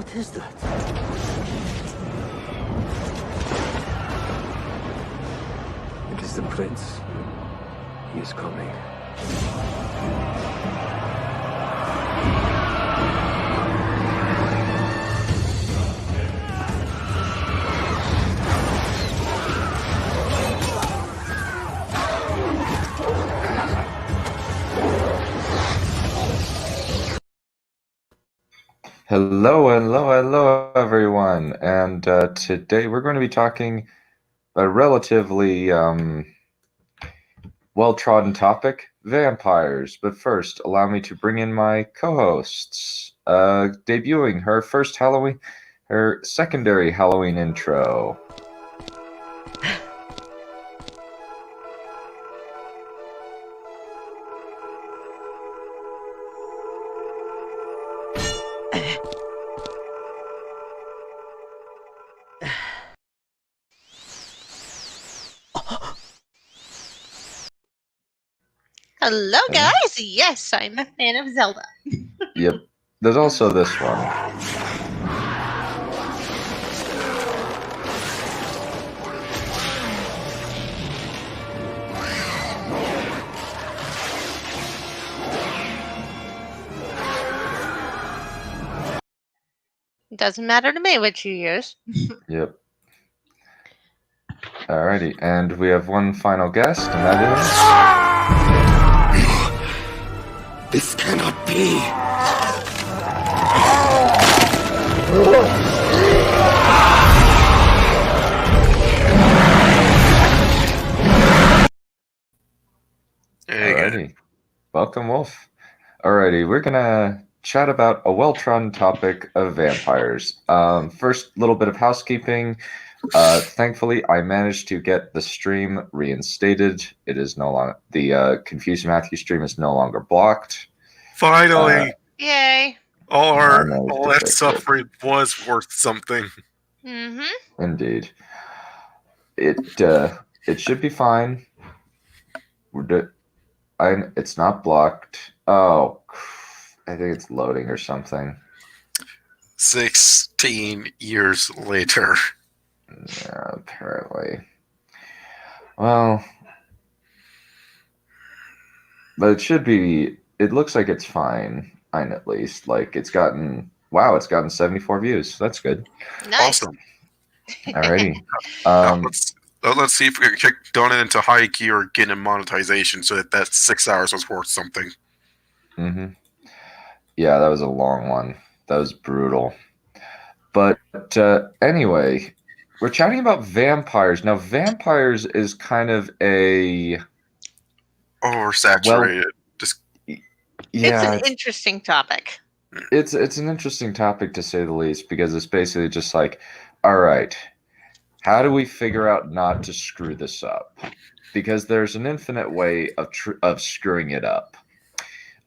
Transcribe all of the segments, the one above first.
What is that? It is the prince. He is coming. Hello, everyone. And today we're going to be talking a relatively well-trodden topic, vampires. But first, allow me to bring in my co-hosts, debuting her secondary Halloween intro. Hello, guys! Yes, I'm a fan of Zelda. Yep. There's also this one. Doesn't matter to me what you use. Yep. Alrighty, and we have one final guest, and that This cannot be. Alrighty. Welcome, Wolf. Alrighty, we're gonna chat about a well-trodden topic of vampires. First, little bit of housekeeping. Thankfully, I managed to get the stream reinstated. It is no longer the Confused Matthew stream is no longer blocked. Finally, Yay! all that suffering was worth something. Mm-hmm. Indeed. It should be fine. It's not blocked. Oh, I think it's loading or something. 16 years later. Yeah, apparently. Well, but it should be. It looks like it's fine. At least, like it's gotten 74 views. That's good. Nice. Awesome. Alrighty. Let's see if we can kick Donut into high key or get in monetization so that 6 hours was worth something. Mm-hmm. Yeah, that was a long one. That was brutal. But anyway, we're chatting about vampires. Now, vampires is kind of a oversaturated. Yeah, it's an interesting topic. It's an interesting topic to say the least, because it's basically just like, all right, how do we figure out not to screw this up? Because there's an infinite way of screwing it up.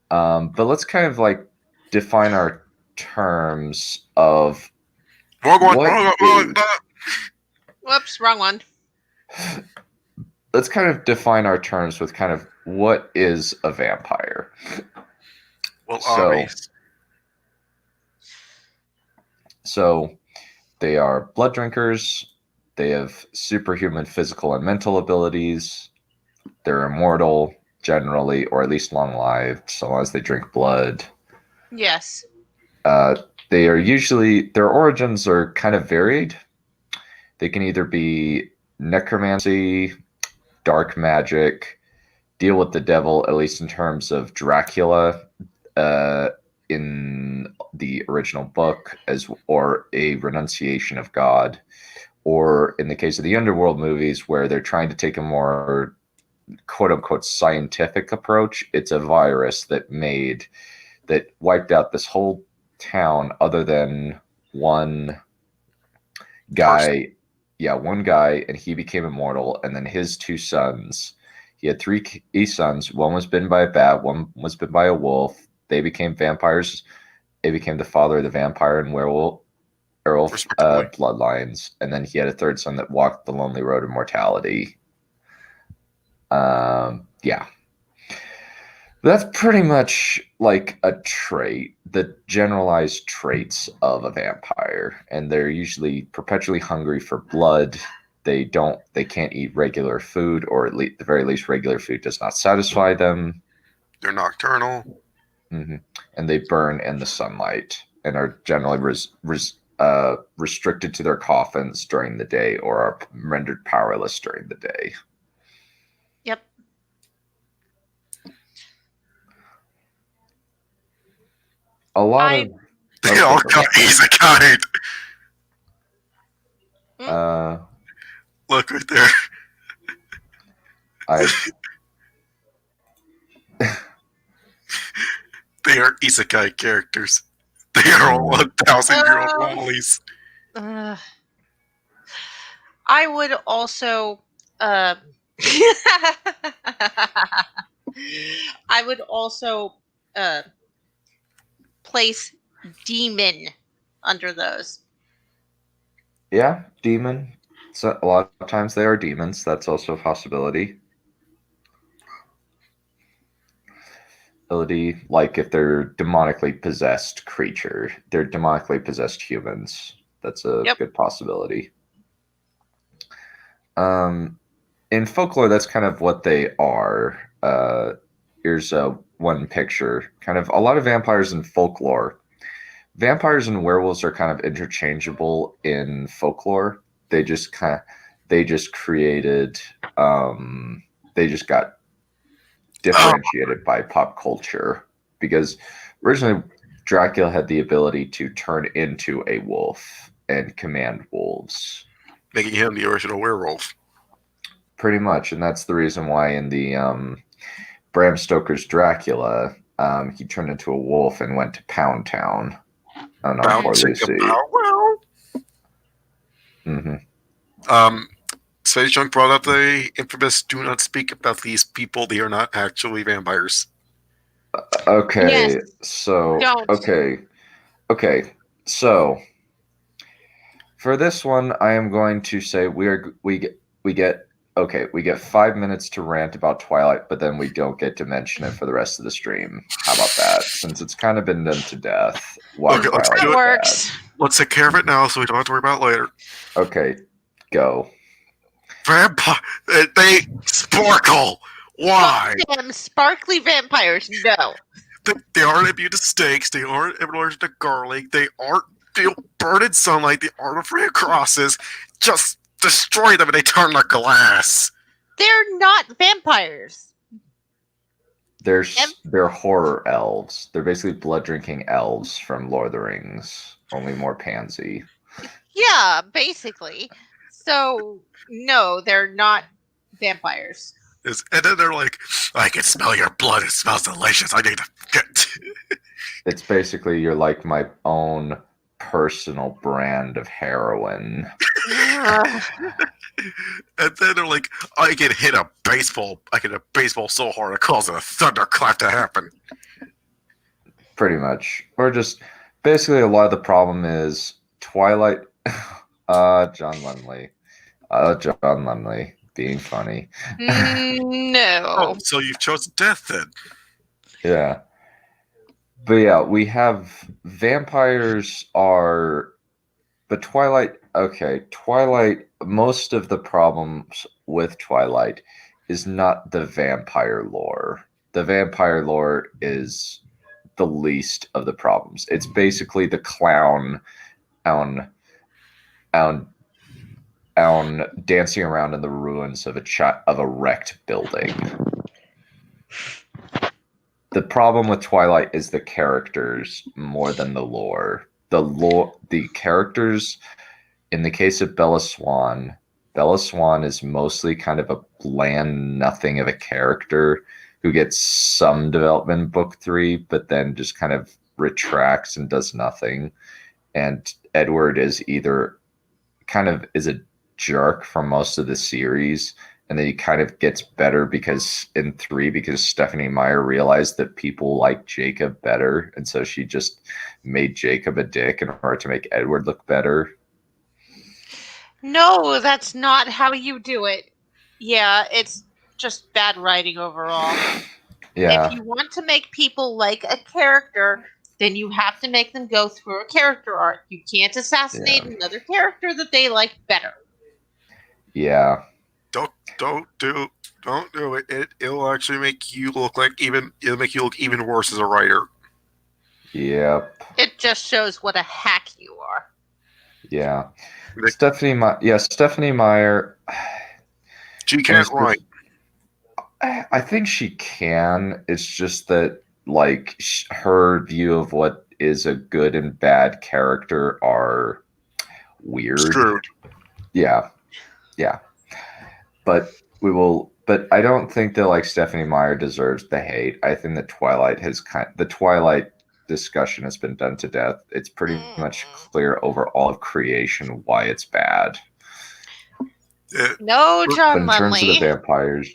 But let's kind of like define our terms of wrong one. Whoops, wrong one. Let's kind of define our terms with kind of what is a vampire. Well, obvious. So they are blood drinkers. They have superhuman physical and mental abilities. They're immortal, generally, or at least long-lived, so long as they drink blood. Yes. They are usually, their origins are kind of varied. They can either be necromancy, dark magic, deal with the devil, at least in terms of Dracula in the original book, or a renunciation of God, or in the case of the Underworld movies, where they're trying to take a more quote-unquote scientific approach. It's a virus that wiped out this whole town other than one guy. One guy, and he became immortal, and then his two sons. He had three sons. One was bitten by a bat, one was bitten by a wolf. They became vampires. They became the father of the vampire and werewolf bloodlines. And then he had a third son that walked the lonely road of mortality. That's pretty much like a trait, the generalized traits of a vampire, and they're usually perpetually hungry for blood. They can't eat regular food, or at the very least, regular food does not satisfy them. They're nocturnal. And they burn in the sunlight and are generally restricted to their coffins during the day, or are rendered powerless during the day. Yep. A lot of They all got isekai. Look right there. They are isekai characters. They are all 1,000-year-old lollies. I would also place demon under those. Yeah, demon. So a lot of times they are demons. That's also a possibility. Like if they're demonically possessed creature, they're demonically possessed humans. That's a good possibility. In folklore, that's kind of what they are. Here's one picture. Kind of a lot of vampires in folklore. Vampires and werewolves are kind of interchangeable in folklore. They just got differentiated by pop culture, because originally Dracula had the ability to turn into a wolf and command wolves, making him the original werewolf. Pretty much, and that's the reason why in the Bram Stoker's Dracula, he turned into a wolf and went to Pound Town. Lucy. Space Junk brought up the infamous "Do not speak about these people; they are not actually vampires." Okay, yes. So Don't. Okay, so for this one, I am going to say we get 5 minutes to rant about Twilight, but then we don't get to mention it for the rest of the stream. How about that? Since it's kind of been done to death. That works. Let's take care of it now, so we don't have to worry about it later. Okay, go. Vampire, they sparkle. Why? Damn sparkly vampires. No. They aren't immune to snakes. They aren't allergic to garlic. They aren't burn in sunlight. They aren't afraid of crosses. Just destroy them and they turn to glass. They're not vampires. They're horror elves. They're basically blood-drinking elves from Lord of the Rings, only more pansy. Yeah, basically. So, no, they're not vampires. And then they're like, I can smell your blood. It smells delicious. I need to get... It's basically you're like my own personal brand of heroin. And then they're like, I can hit a baseball so hard it causes a thunderclap to happen. Pretty much. Or just basically a lot of the problem is Twilight. John Lumley being funny. No. Oh, so you've chosen death then? Yeah. But yeah, we have vampires are, but Twilight. Okay, Twilight. Most of the problems with Twilight is not the vampire lore. The vampire lore is the least of the problems. It's basically the clown on dancing around in the ruins of a wrecked building. The problem with Twilight is the characters more than the lore. The characters, in the case of Bella Swan is mostly kind of a bland nothing of a character who gets some development in book 3, but then just kind of retracts and does nothing. And Edward is either kind of is a jerk for most of the series, and then he kind of gets better because Stephanie Meyer realized that people like Jacob better, and so she just made Jacob a dick in order to make Edward look better. No, that's not how you do it. Yeah, it's just bad writing overall. Yeah. If you want to make people like a character, then you have to make them go through a character arc. You can't assassinate another character that they like better. Yeah. Don't do it. It'll actually make you look like it'll make you look even worse as a writer. Yep. It just shows what a hack you are. Yeah. Nick- Stephanie Meyer. She can't write. I think she can. It's just that, like, her view of what is a good and bad character are weird. Screwed. Yeah. But I don't think that, like, Stephanie Meyer deserves the hate. I think that the Twilight discussion has been done to death. It's pretty much clear over all of creation why it's bad. No, John But in terms of the Lunley. vampires,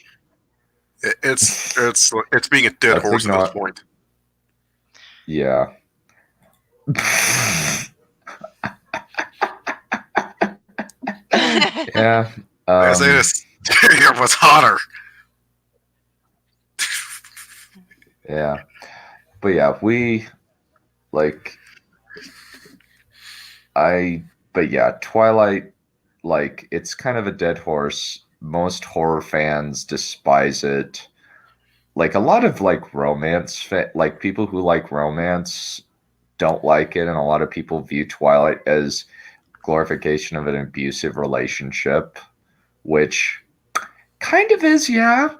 It's being a dead horse at this point. yeah. Yeah. I say this. It was hotter. Yeah. But yeah, Twilight, like, it's kind of a dead horse. Most horror fans despise it. Like, a lot of, like, like, people who like romance don't like it, and a lot of people view Twilight as glorification of an abusive relationship, which kind of is, yeah.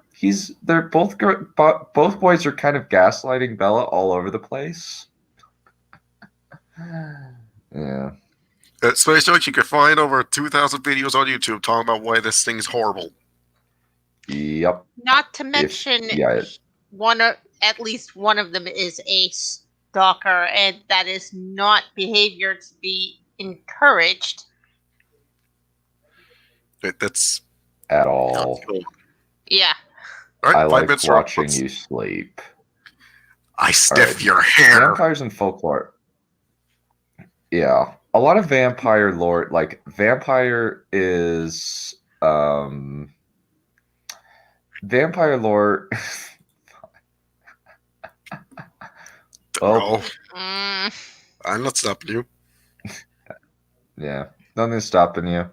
They're both boys are kind of gaslighting Bella all over the place. Yeah. Space Jokes, you can find over 2,000 videos on YouTube talking about why this thing is horrible. Yep. Not to mention, at least one of them is a stalker, and that is not behavior to be encouraged. That's At all. Yeah. All right, I 5 like minutes watching left. you sleep. I stiff Alright. your hair. Vampires and folklore. Yeah. A lot of vampire lore, like, vampire lore. Oh, Mm. I'm not stopping you. Yeah. Nothing's stopping you.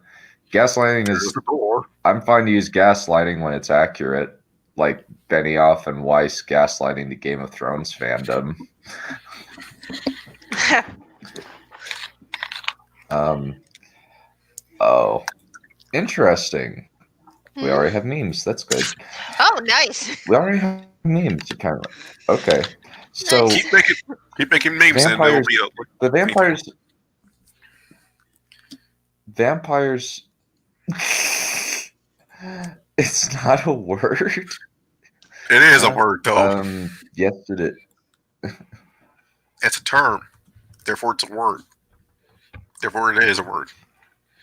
Gaslighting There's is. the door. I'm fine to use gaslighting when it's accurate, like Benioff and Weiss gaslighting the Game of Thrones fandom. Oh, interesting. We already have memes. That's good. Oh, nice. We already have memes, apparently. Okay. So Nice. Keep making memes, and they'll be up. the vampires. It's not a word. It is a word, though. Yes, it is. It's a term. Therefore, it's a word. Therefore, it is a word.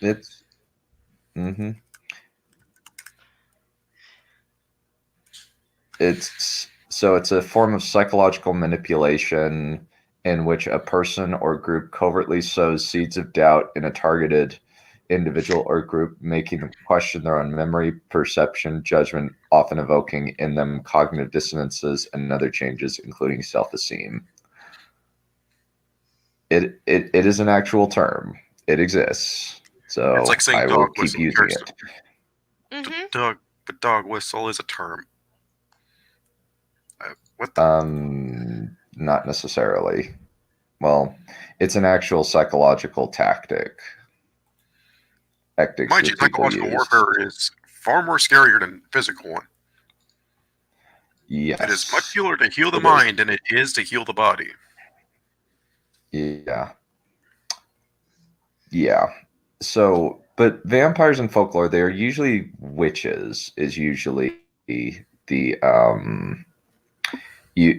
It's. Mm-hmm. It's a form of psychological manipulation in which a person or group covertly sows seeds of doubt in a targeted individual or group, making them question their own memory, perception, judgment, often evoking in them cognitive dissonances and other changes, including self-esteem. It is an actual term. It exists. So It's like saying I will dog keep whistle. using it. Mm-hmm. But dog whistle is a term. What the? Not necessarily. Well, it's an actual psychological tactic. Mind you, psychological warfare is far more scarier than physical one. Yes. It is much fuller to heal the mind than it is to heal the body. Yeah. Yeah. So, but vampires in folklore, they are usually witches, is usually the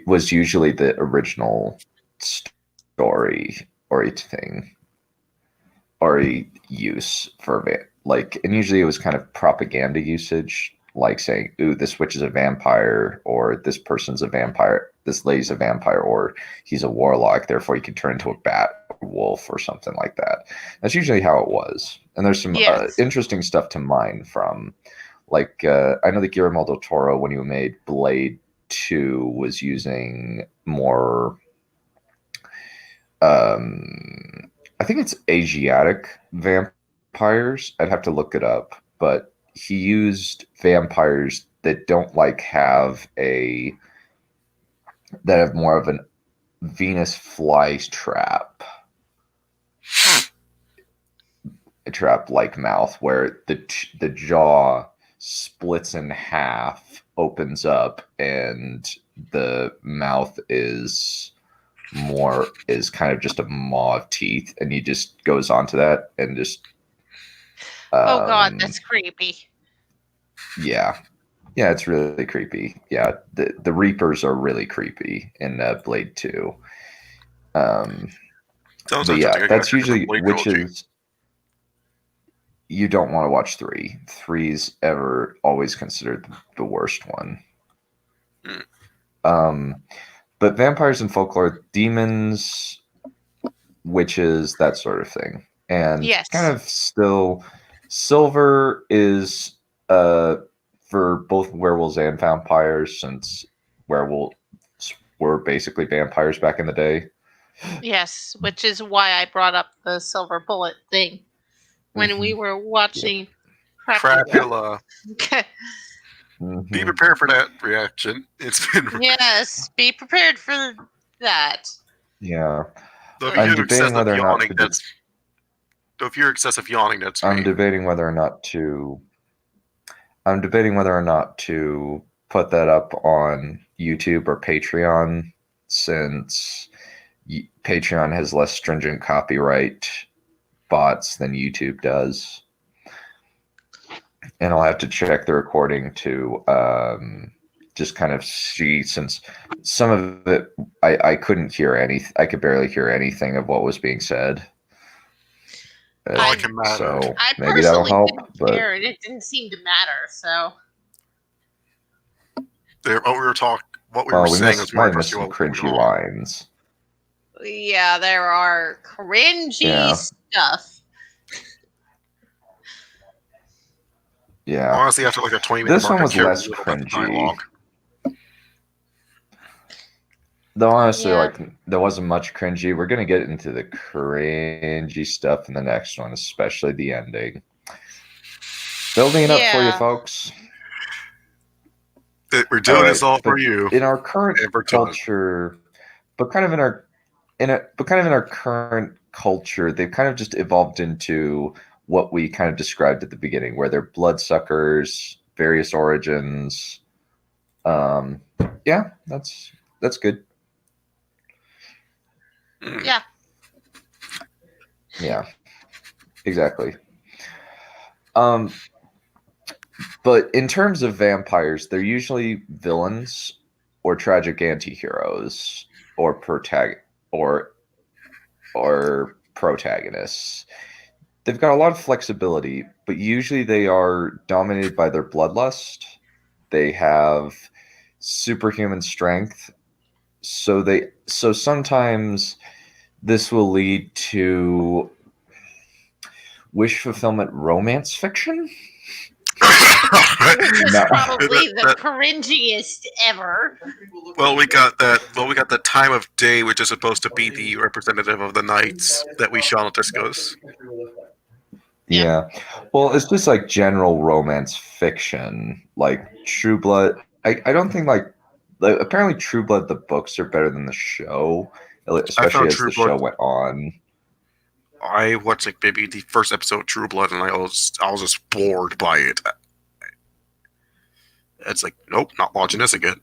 was usually the original story or a thing or a use for like, and usually it was kind of propaganda usage, like saying, ooh, this witch is a vampire, or this person's a vampire, this lady's a vampire, or he's a warlock, therefore he can turn into a bat or wolf or something like that. That's usually how it was. And there's some interesting stuff to mine from, like, I know that Guillermo del Toro, when he made Blade 2 was using more, I think it's Asiatic vampires. I'd have to look it up, but he used vampires that don't that have more of an Venus flytrap, a trap-like mouth where the jaw splits in half, opens up, and the mouth is kind of just a maw of teeth, and he just goes onto that and just oh god, that's creepy. Yeah, it's really creepy. Yeah, the Reapers are really creepy in Blade 2. But yeah, that's usually witches. You don't want to watch 3. 3's always considered the worst one. But vampires and folklore, demons, witches, that sort of thing. And kind of still, silver is for both werewolves and vampires, since werewolves were basically vampires back in the day. Yes, which is why I brought up the silver bullet thing when we were watching Crapula. Mm-hmm. Be prepared for that reaction. It's been yes, be prepared for that. Yeah, I'm debating whether or not if you're excessive yawning, that's me. I'm debating whether or not to put that up on YouTube or Patreon, since Patreon has less stringent copyright bots than YouTube does. And I'll have to check the recording to just kind of see, since some of it I couldn't hear I could barely hear anything of what was being said. So maybe that'll help. But it didn't seem to matter. So what we were saying was might miss some cringy lines. Yeah, there are cringy stuff. Yeah. Honestly, after like a 20-minute this one was less cringy. Though honestly, there wasn't much cringy. We're gonna get into the cringy stuff in the next one, especially the ending. Building it up for you, folks. We're doing this all for you. In our current culture, but kind of in our current culture, they've kind of just evolved into what we kind of described at the beginning, where they're bloodsuckers, various origins. Yeah, that's good. Yeah. Yeah, exactly. But in terms of vampires, they're usually villains or tragic anti-heroes or protagonists. They've got a lot of flexibility, but usually they are dominated by their bloodlust. They have superhuman strength. So sometimes this will lead to wish fulfillment romance fiction. Which is probably the cringiest ever. Well, we got the time of day, which is supposed to be the representative of the nights that we shall not discuss. Yeah. Well, it's just like general romance fiction, like True Blood. I don't think apparently True Blood, the books are better than the show, especially as the show went on. I watched maybe the first episode of True Blood, and I was just bored by it. It's like, nope, not watching this again.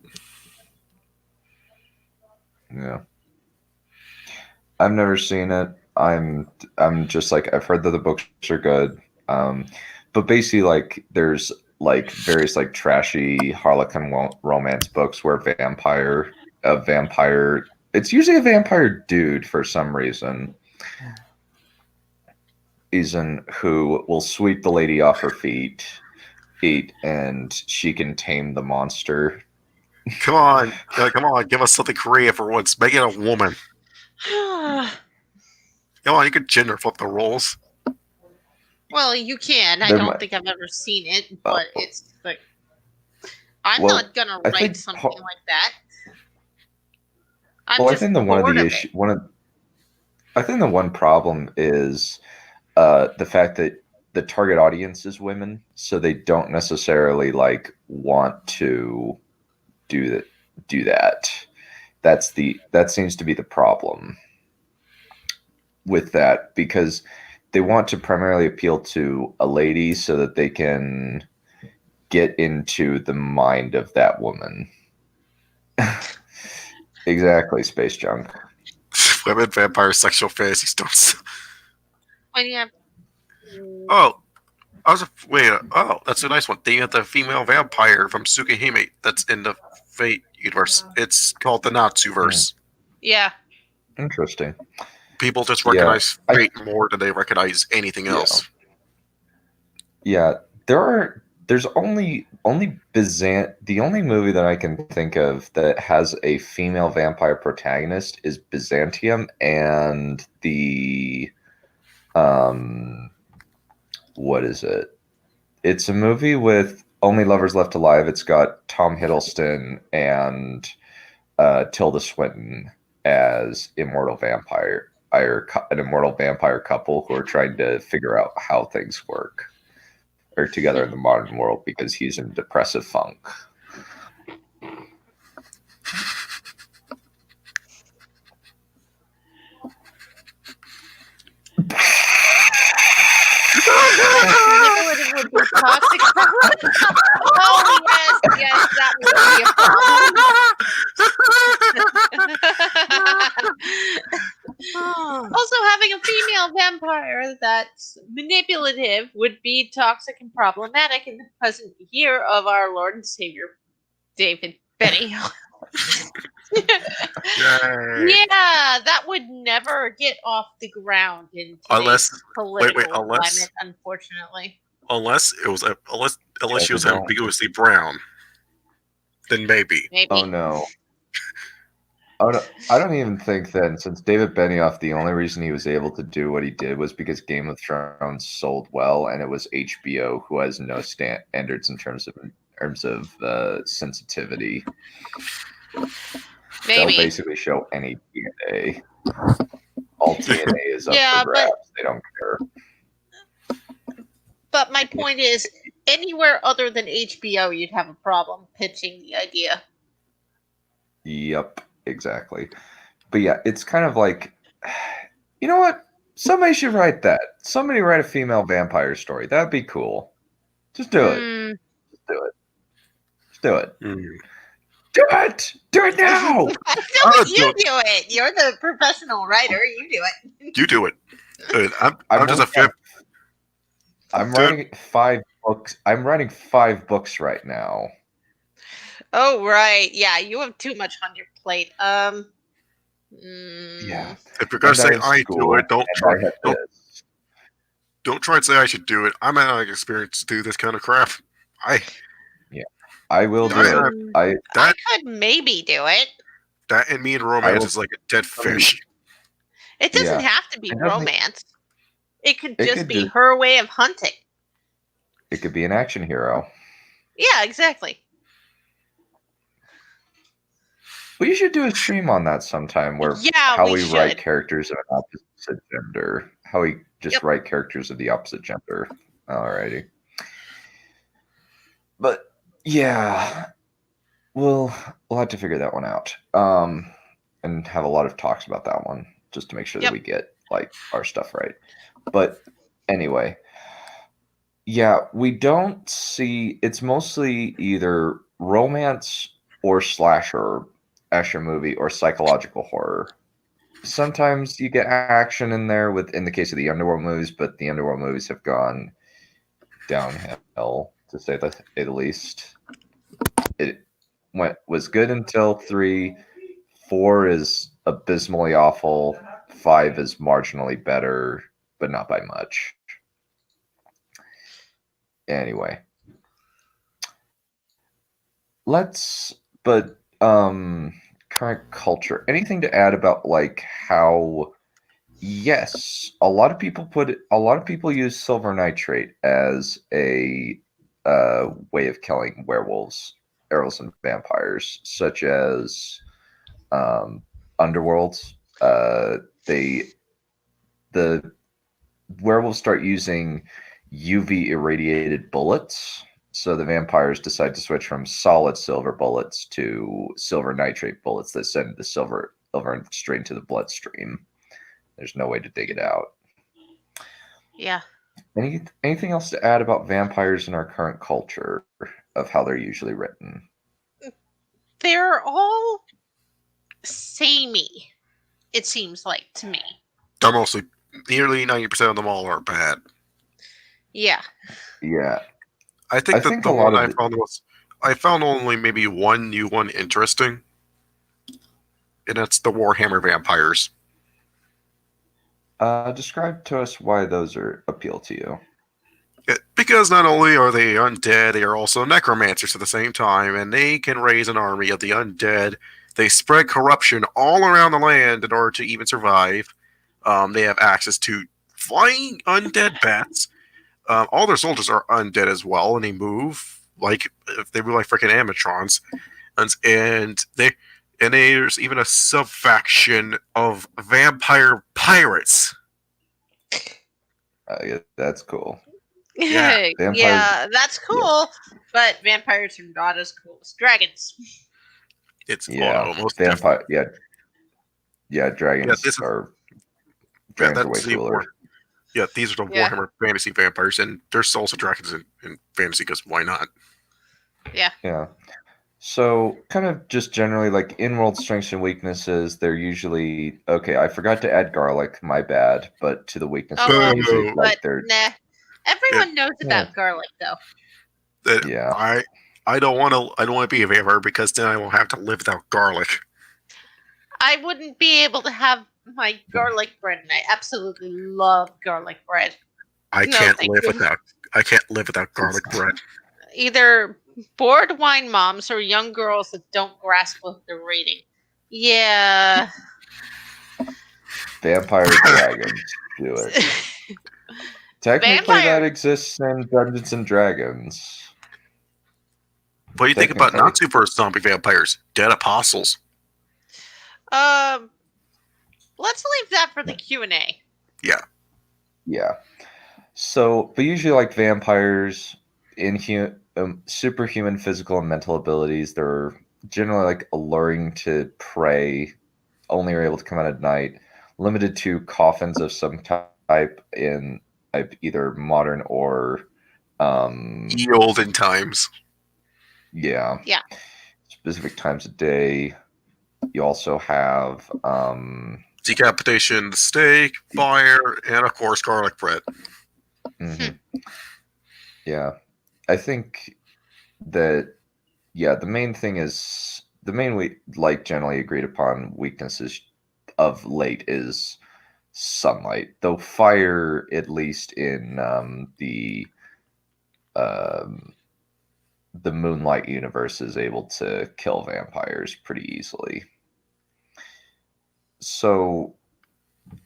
Yeah, I've never seen it. I'm just like, I've heard that the books are good, but basically there's various trashy Harlequin romance books where it's usually a vampire dude for some reason. Who will sweep the lady off her feet, and she can tame the monster. Come on, give us something creative for once. Make it a woman. Come on, you could gender flip the roles. Well, you can. I don't think I've ever seen it, but it's like I'm not gonna write something like that. I think the one problem is the fact that the target audience is women, so they don't necessarily like want to do that. That seems to be the problem with that, because they want to primarily appeal to a lady so that they can get into the mind of that woman. Exactly, Space Junk. Women vampire sexual fantasies don't. When you have Oh, that's a nice one. They have the female vampire from Tsukihime that's in the Fate universe. It's called the Natsuverse. Yeah. Interesting. People just recognize Fate more than they recognize anything else. Yeah, there's only the only movie that I can think of that has a female vampire protagonist is Byzantium, and the what is it? It's a movie with Only Lovers Left Alive. It's got Tom Hiddleston and Tilda Swinton as an immortal vampire couple who are trying to figure out how things work or together in the modern world because he's in depressive funk. Manipulative would be toxic. Oh yes, that would be a problem. Also, having a female vampire that's manipulative would be toxic and problematic in the present year of our Lord and Savior, David Benioff. Yeah, that would never get off the ground in today's political climate, unfortunately. Unless she was ambiguously brown, then maybe. Oh no. I don't even think then, since David Benioff, the only reason he was able to do what he did was because Game of Thrones sold well, and it was HBO, who has no standards in terms of sensitivity. Maybe. They'll basically show any DNA. All DNA is up for grabs. They don't care. But my point is, anywhere other than HBO, you'd have a problem pitching the idea. Yep, exactly. But yeah, it's kind of like, you know what? Somebody should write that. Somebody write a female vampire story. That'd be cool. Just do it. Just do it. Just do it. Do it! Do it now! You do it. You're the professional writer. You do it. You do it. I'm just a fifth. I'm writing 5 books. I'm writing 5 books right now. Oh right, yeah. You have too much on your plate. Yeah. If you're gonna say I do it, don't try and say I should do it. I'm out of experience to do this kind of crap. I will do it. I could maybe do it. That and me in romance is like a dead fish. It doesn't have to be romance. It could just be her way of hunting. It could be an action hero. Yeah, exactly. We should do a stream on that sometime, where how we write characters of an opposite gender. How we just write characters of the opposite gender. Alrighty. But yeah, we'll have to figure that one out. And have a lot of talks about that one, just to make sure that we get like our stuff right. But anyway, yeah, we don't see, it's mostly either romance or slasher movie or psychological horror. Sometimes you get action in there in the case of the Underworld movies, but the Underworld movies have gone downhill, to say the least. It was good until 3. 4 is abysmally awful. 5 is marginally better, but not by much. Anyway, current culture. Anything to add about like how? Yes, a lot of people use silver nitrate as a way of killing werewolves and vampires, such as Underworld. The werewolves start using UV irradiated bullets. So the vampires decide to switch from solid silver bullets to silver nitrate bullets that send the silver straight into the bloodstream. There's no way to dig it out. Yeah. Anything else to add about vampires in our current culture of how they're usually written? They're all samey, it seems like to me. They're mostly, nearly 90% of them all are bad. Yeah. Yeah. I think a lot of I found only maybe one new one interesting, and that's the Warhammer vampires. Describe to us why those appeal to you. Because not only are they undead, they are also necromancers at the same time, and they can raise an army of the undead. They spread corruption all around the land in order to even survive. They have access to flying undead bats. All their soldiers are undead as well, and they move like if they move like freaking animatrons. And there's even a sub-faction of vampire pirates. Yeah, that's cool. Yeah, vampires- that's cool. But vampires are not as cool as dragons. It's almost vampire. Dragons are way cooler. These are the Warhammer fantasy vampires, and there's also dragons in fantasy because why not? Yeah. So, kind of just generally, like in-world strengths and weaknesses, they're usually okay. I forgot to add garlic, my bad. But to the weaknesses, Oh, usually, like they're nah. Everyone knows about garlic, though. I don't want to be a vampire because then I won't have to live without garlic. I wouldn't be able to have my garlic bread, and I absolutely love garlic bread. I can't live without garlic bread. Either bored wine moms or young girls that don't grasp what they're reading. Yeah. Vampire dragons do it. Technically, that exists in Dungeons and Dragons. What do you think about not super zombie vampires? Dead apostles. Let's leave that for the Q&A. Yeah. So, but usually, like vampires, superhuman physical and mental abilities. They're generally like alluring to prey. Only are able to come out at night. Limited to coffins of some type in either modern or olden times. Yeah. Specific times of day. You also have decapitation, stake, fire, and of course garlic bread. Mm-hmm. Yeah. I think that the main thing is we like generally agreed upon weaknesses of late is sunlight, though fire, at least in the Moonlight universe, is able to kill vampires pretty easily. So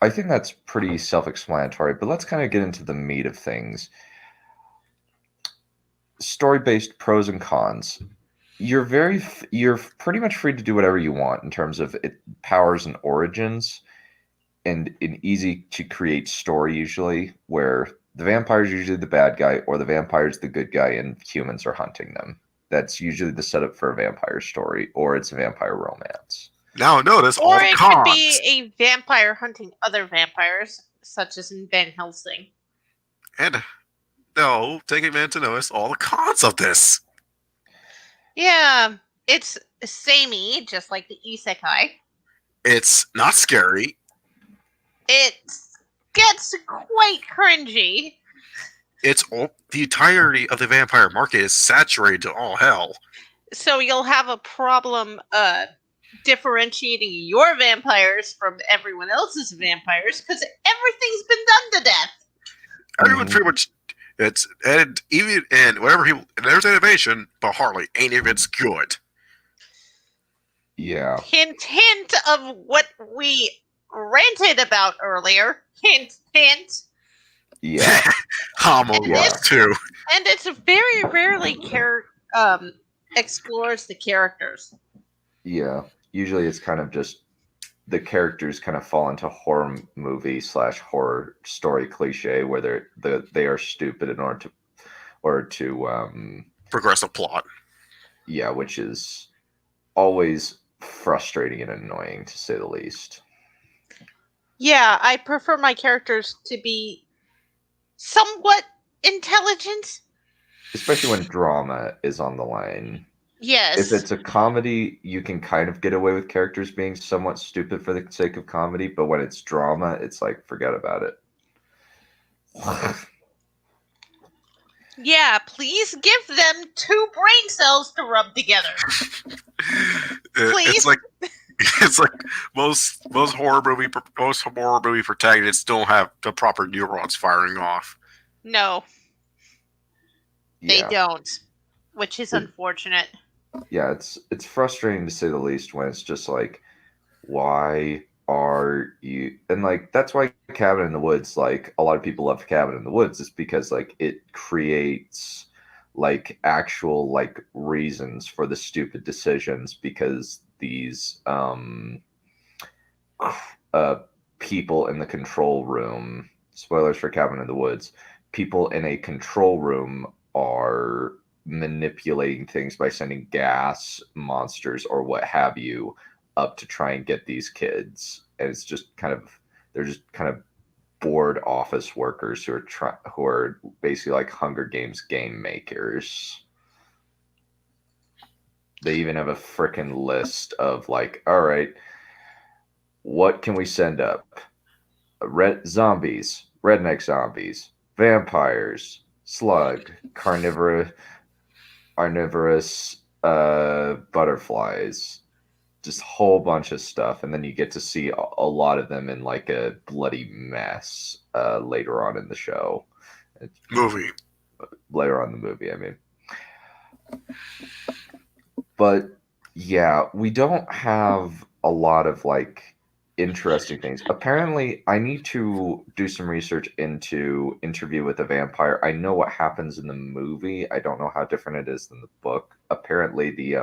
I think that's pretty self-explanatory, but let's kind of get into the meat of things. Story-based pros and cons. You're pretty much free to do whatever you want in terms of powers and origins, and an easy to create story usually, where the vampire's usually the bad guy or the vampire's the good guy and humans are hunting them. That's usually the setup for a vampire story, or it's a vampire romance. Now notice all the cons. Or it could be a vampire hunting other vampires, such as in Van Helsing. And take a minute to notice all the cons of this. Yeah, it's samey, just like the isekai. It's not scary. It gets quite cringy. The entirety of the vampire market is saturated to all hell. So you'll have a problem differentiating your vampires from everyone else's vampires because everything's been done to death. Everyone pretty much there's innovation, but hardly any of it's good. Yeah. Hint of what we ranted about earlier. Hint. Yeah. Homo was too. And it's very rarely explores the characters. Yeah, usually it's kind of just the characters kind of fall into horror movie / horror story cliche where they are stupid in order to Progressive plot. yeah, which is always frustrating and annoying to say the least. Yeah, I prefer my characters to be somewhat intelligent. Especially when drama is on the line. Yes. If it's a comedy, you can kind of get away with characters being somewhat stupid for the sake of comedy, but when it's drama, it's like, forget about it. Yeah, please give them 2 brain cells to rub together. Please. It's like most horror movie protagonists don't have the proper neurons firing off. No, they Yeah. don't, which is unfortunate. Yeah, it's frustrating to say the least when it's just like, why are you, and like that's why Cabin in the Woods, like a lot of people love Cabin in the Woods, is because like it creates like actual like reasons for the stupid decisions, because these people in the control room, spoilers for Cabin in the Woods, people in a control room are manipulating things by sending gas monsters or what have you up to try and get these kids. And it's just kind of, they're just kind of bored office workers who are basically like Hunger Games game makers. They even have a freaking list of like, all right, what can we send up? Zombies, redneck zombies, vampires, slug, carnivorous butterflies, just a whole bunch of stuff. And then you get to see a lot of them in like a bloody mess later on in the show. Later on in the movie, I mean. But yeah, we don't have a lot of like interesting things. Apparently, I need to do some research into Interview with a Vampire. I know what happens in the movie. I don't know how different it is than the book. Apparently, the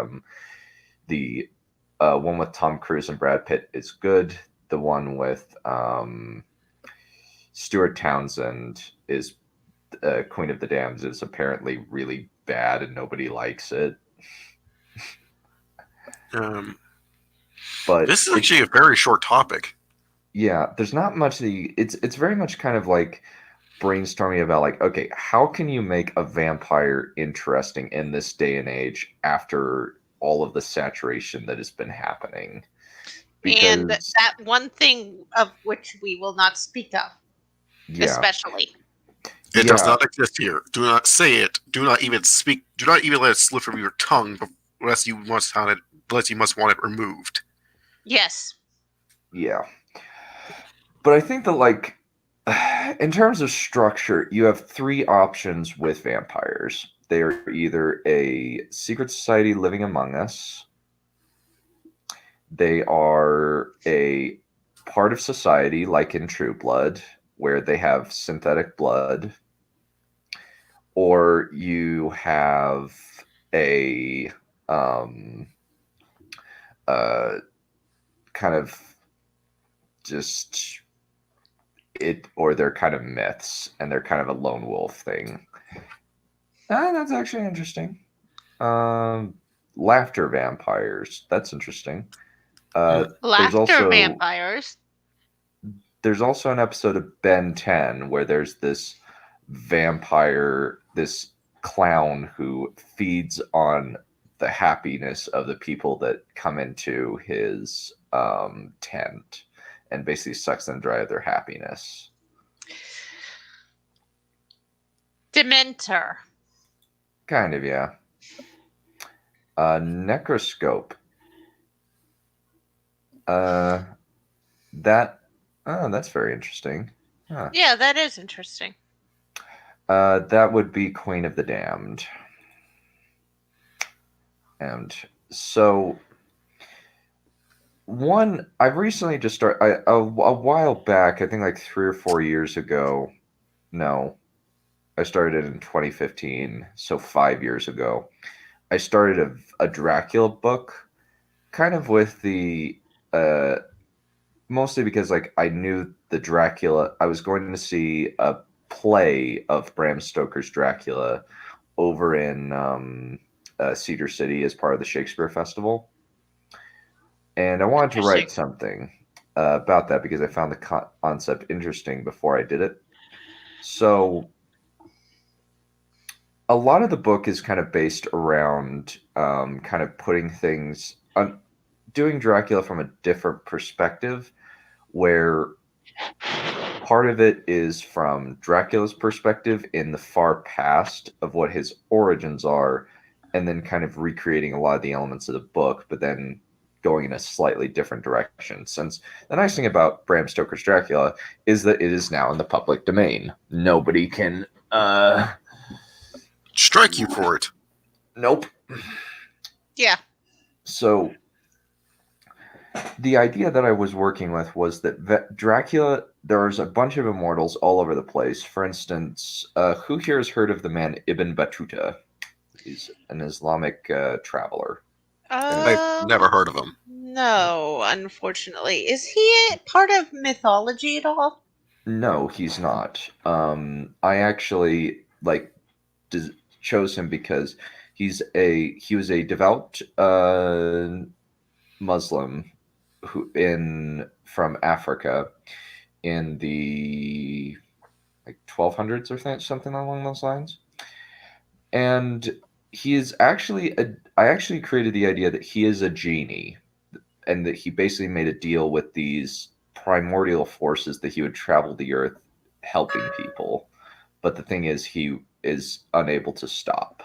one with Tom Cruise and Brad Pitt is good. The one with Stuart Townsend is Queen of the Damned is apparently really bad and nobody likes it. But this is actually a very short topic. Yeah, there's not much it's very much kind of like brainstorming about like, okay, how can you make a vampire interesting in this day and age after all of the saturation that has been happening? And that one thing of which we will not speak of, especially. It does not exist here. Do not say it. Do not even speak. Do not even let it slip from your tongue unless you must want it removed. Yes. Yeah. But I think that, like, in terms of structure, you have 3 options with vampires. They are either a secret society living among us, they are a part of society, like in True Blood, where they have synthetic blood, or you have a kind of just it, or they're kind of myths and they're kind of a lone wolf thing. That's actually interesting. Laughter vampires. That's interesting. Laughter vampires. There's also an episode of Ben 10 where there's this vampire, this clown who feeds on the happiness of the people that come into his tent and basically sucks them dry of their happiness. Dementor. Kind of, yeah. Necroscope. That's very interesting. Huh. Yeah, that is interesting. That would be Queen of the Damned. And so I've recently just started a while back, I think like 3 or 4 years ago. No, I started it in 2015, so 5 years ago. I started a Dracula book, kind of with the mostly because like I knew the Dracula. I was going to see a play of Bram Stoker's Dracula over in Cedar City as part of the Shakespeare Festival, and I wanted to write Interesting. something about that because I found the concept interesting before I did it. So a lot of the book is kind of based around kind of putting things on doing Dracula from a different perspective, where part of it is from Dracula's perspective in the far past of what his origins are, and then kind of recreating a lot of the elements of the book, but then going in a slightly different direction. Since the nice thing about Bram Stoker's Dracula is that it is now in the public domain. Nobody can Strike you for it. nope. Yeah. So the idea that I was working with was that Dracula, there's a bunch of immortals all over the place. For instance, who here has heard of the man Ibn Battuta? He's an Islamic traveler. I've never heard of him. No, unfortunately. Is he part of mythology at all? No, he's not. I actually chose him because he was a devout Muslim from Africa in the 1200s or something along those lines. And he is actually I actually created the idea that he is a genie, and that he basically made a deal with these primordial forces that he would travel the earth helping people. But the thing is, he is unable to stop.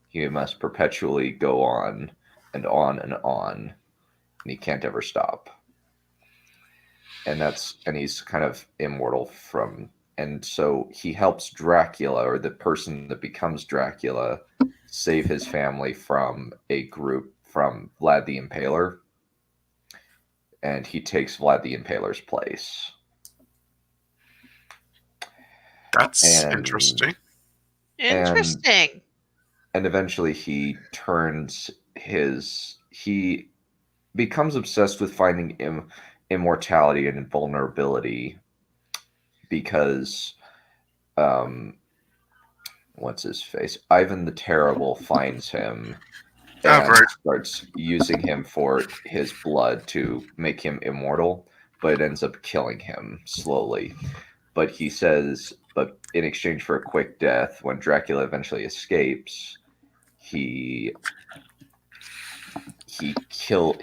He must perpetually go on and on and on, and he can't ever stop. And he's kind of immortal and so he helps Dracula, or the person that becomes Dracula, save his family from a group from Vlad the Impaler, and he takes Vlad the Impaler's place. That's interesting. Interesting. And eventually he becomes obsessed with finding immortality and invulnerability because what's his face? Ivan the Terrible finds him and starts using him for his blood to make him immortal, but it ends up killing him slowly. But he says, but in exchange for a quick death, when Dracula eventually escapes, he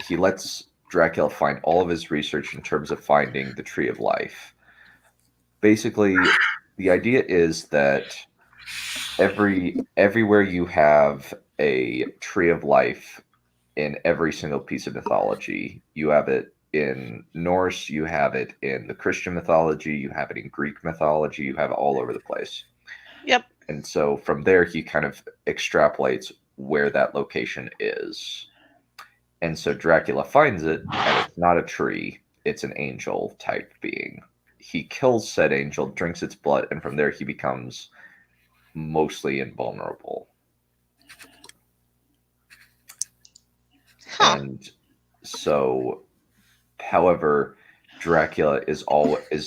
lets Dracula find all of his research in terms of finding the Tree of Life. Basically, the idea is that everywhere you have a Tree of Life in every single piece of mythology, you have it in Norse, you have it in the Christian mythology, you have it in Greek mythology, you have it all over the place. Yep. And so from there, he kind of extrapolates where that location is. And so Dracula finds it, and it's not a tree, it's an angel type being. He kills said angel, drinks its blood, and from there he becomes mostly invulnerable. Huh. And so, however, Dracula is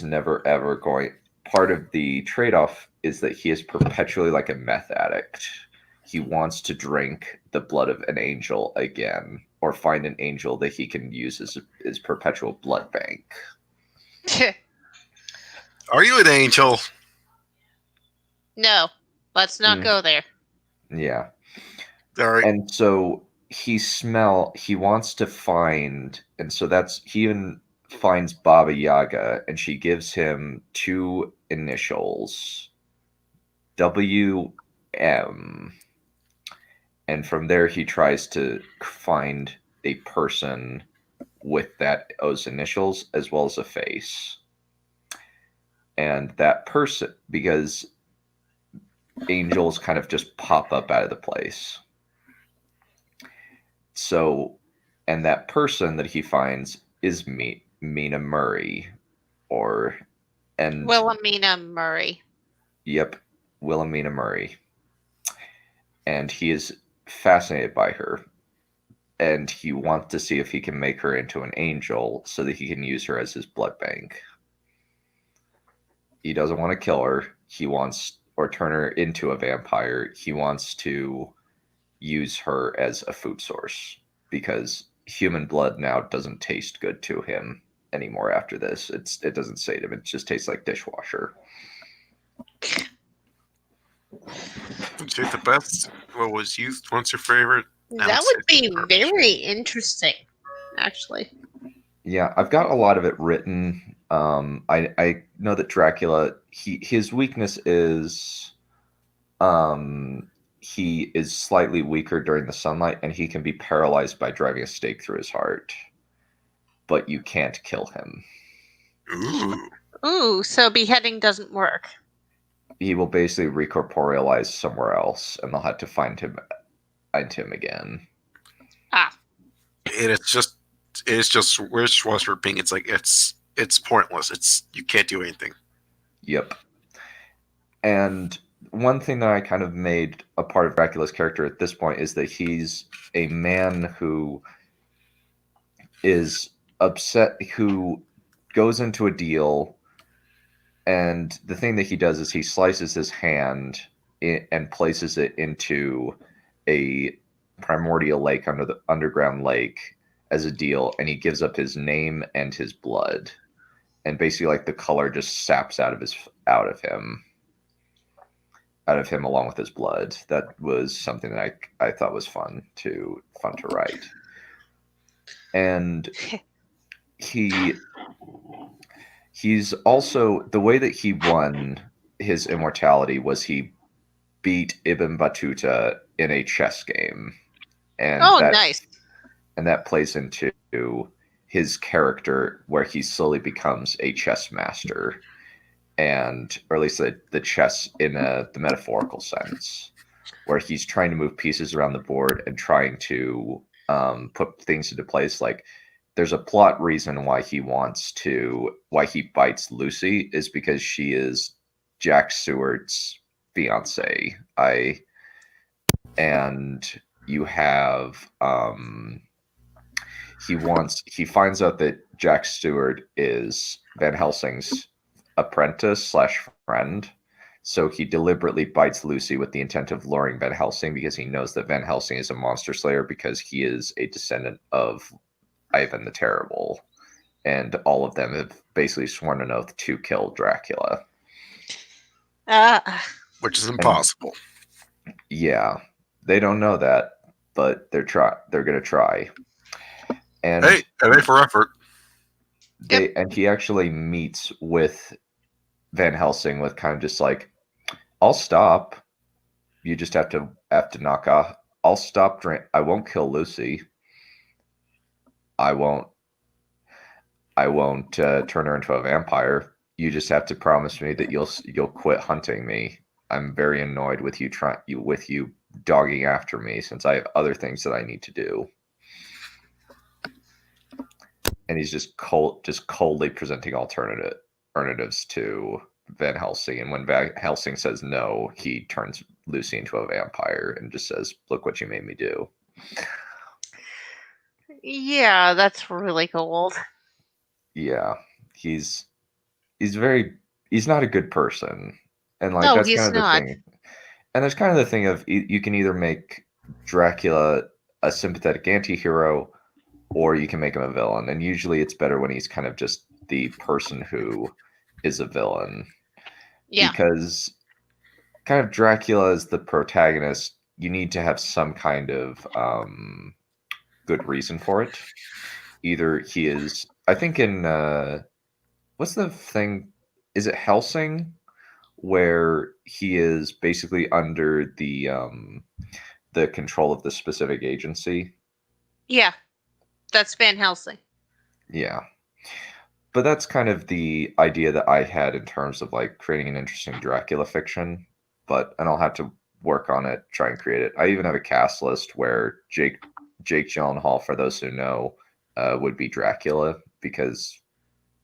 never ever going. Part of the trade-off is that he is perpetually like a meth addict. He wants to drink the blood of an angel again, or find an angel that he can use as his perpetual blood bank. Are you an angel? No, let's not go there. Yeah. All right. And so he wants to find, and so he even finds Baba Yaga, and she gives him two initials, WM. And from there, he tries to find a person with those initials as well as a face. And that person, because angels kind of just pop up out of the place. So, and that person that he finds is Mina Murray, Wilhelmina Murray. Yep, Wilhelmina Murray. And he is fascinated by her, and he wants to see if he can make her into an angel so that he can use her as his blood bank. He doesn't want to kill her. He wants, or turn her into a vampire. He wants to use her as a food source because human blood now doesn't taste good to him anymore after this. It doesn't sate him. It just tastes like dishwasher. Would you say the best? What was youth? What's your favorite? That would be very interesting, actually. Yeah, I've got a lot of it written. I know that Dracula, his weakness is he is slightly weaker during the sunlight, and he can be paralyzed by driving a stake through his heart. But you can't kill him. Ooh. Ooh, so beheading doesn't work. He will basically recorporealize somewhere else, and they'll have to find him again. Ah. It's just wishwasher ping. It's like it's pointless. You can't do anything. Yep. And one thing that I kind of made a part of Dracula's character at this point is that he's a man who is upset, who goes into a deal, and the thing that he does is he slices his hand and places it into a primordial lake, under the underground lake, as a deal, and he gives up his name and his blood, and basically like the color just saps out of him along with his blood. That was something that I thought was fun to write. And he's also, the way that he won his immortality was he beat Ibn Battuta in a chess game. And nice. And that plays into his character, where he slowly becomes a chess master, or at least the chess in the metaphorical sense, where he's trying to move pieces around the board and trying to put things into place. Like, there's a plot reason why he bites Lucy is because she is Jack Stewart's fiance. And you have he finds out that Jack Stewart is Van Helsing's apprentice / friend, so he deliberately bites Lucy with the intent of luring Van Helsing, because he knows that Van Helsing is a monster slayer because he is a descendant of Ivan the Terrible, and all of them have basically sworn an oath to kill Dracula. Which is impossible. Yeah, they don't know that, but they're gonna try. And hey, for effort. And he actually meets with Van Helsing with kind of just like, I'll stop. You just have to knock off. I'll stop drink. I won't kill Lucy. I won't turn her into a vampire. You just have to promise me that you'll quit hunting me. I'm very annoyed with you dogging after me, since I have other things that I need to do. And he's just coldly presenting alternatives to Van Helsing. And when Van Helsing says no, he turns Lucy into a vampire and just says, "Look what you made me do." Yeah, that's really cold. Yeah, he's not a good person, and like No, that's he's kind of not. the thing. And there's kind of the thing of, you can either make Dracula a sympathetic anti-hero, or you can make him a villain. And usually it's better when he's kind of just the person who is a villain. Yeah. Because kind of Dracula is the protagonist. You need to have some kind of good reason for it. Either he is, I think in, what's the thing? Is it Helsing? Where he is basically under the control of the specific agency. Yeah, that's Van Helsing. Yeah, but that's kind of the idea that I had in terms of like creating an interesting Dracula fiction. And I'll have to work on it, try and create it. I even have a cast list where Jake Gyllenhaal, for those who know, would be Dracula, because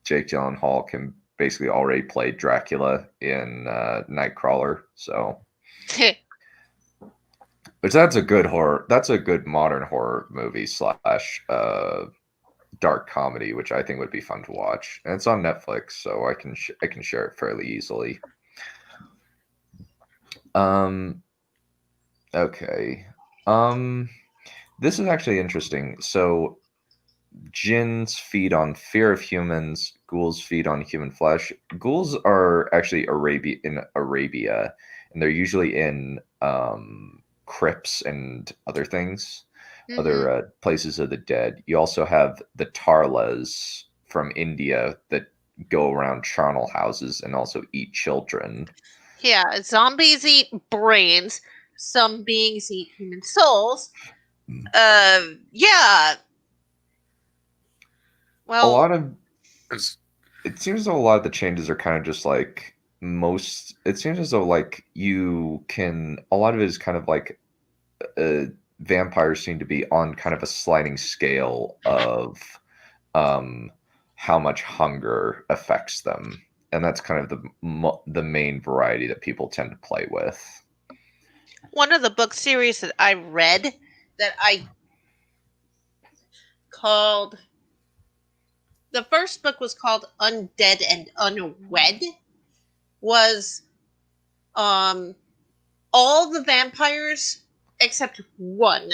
Jake Gyllenhaal can basically already played Dracula in Nightcrawler. So Which that's a good horror. That's a good modern horror movie slash dark comedy, which I think would be fun to watch. And it's on Netflix, so I can share it fairly easily. Okay. This is actually interesting. So jinns feed on fear of humans. Ghouls feed on human flesh. Ghouls are actually in Arabia, and they're usually in crypts and other things, other places of the dead. You also have the Tarlas from India that go around charnel houses and also eat children. Yeah, zombies eat brains. Some beings eat human souls. Yeah. A Well, lot of It's- it seems as though a lot of the changes are kind of just like most. It seems as though like you can. A lot of it is kind of like vampires seem to be on kind of a sliding scale of how much hunger affects them, and that's kind of the main variety that people tend to play with. one of the book series that I read that I called the first book was called Undead and Unwed, was all the vampires except one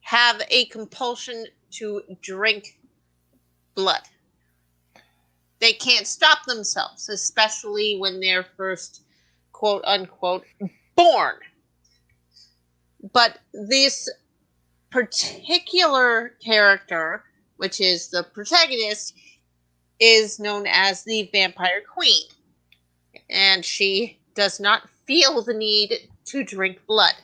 have a compulsion to drink blood. They can't stop themselves, especially when they're first, quote unquote, born. But this particular character, which is the protagonist, is known as the Vampire Queen. And she does not feel the need to drink blood.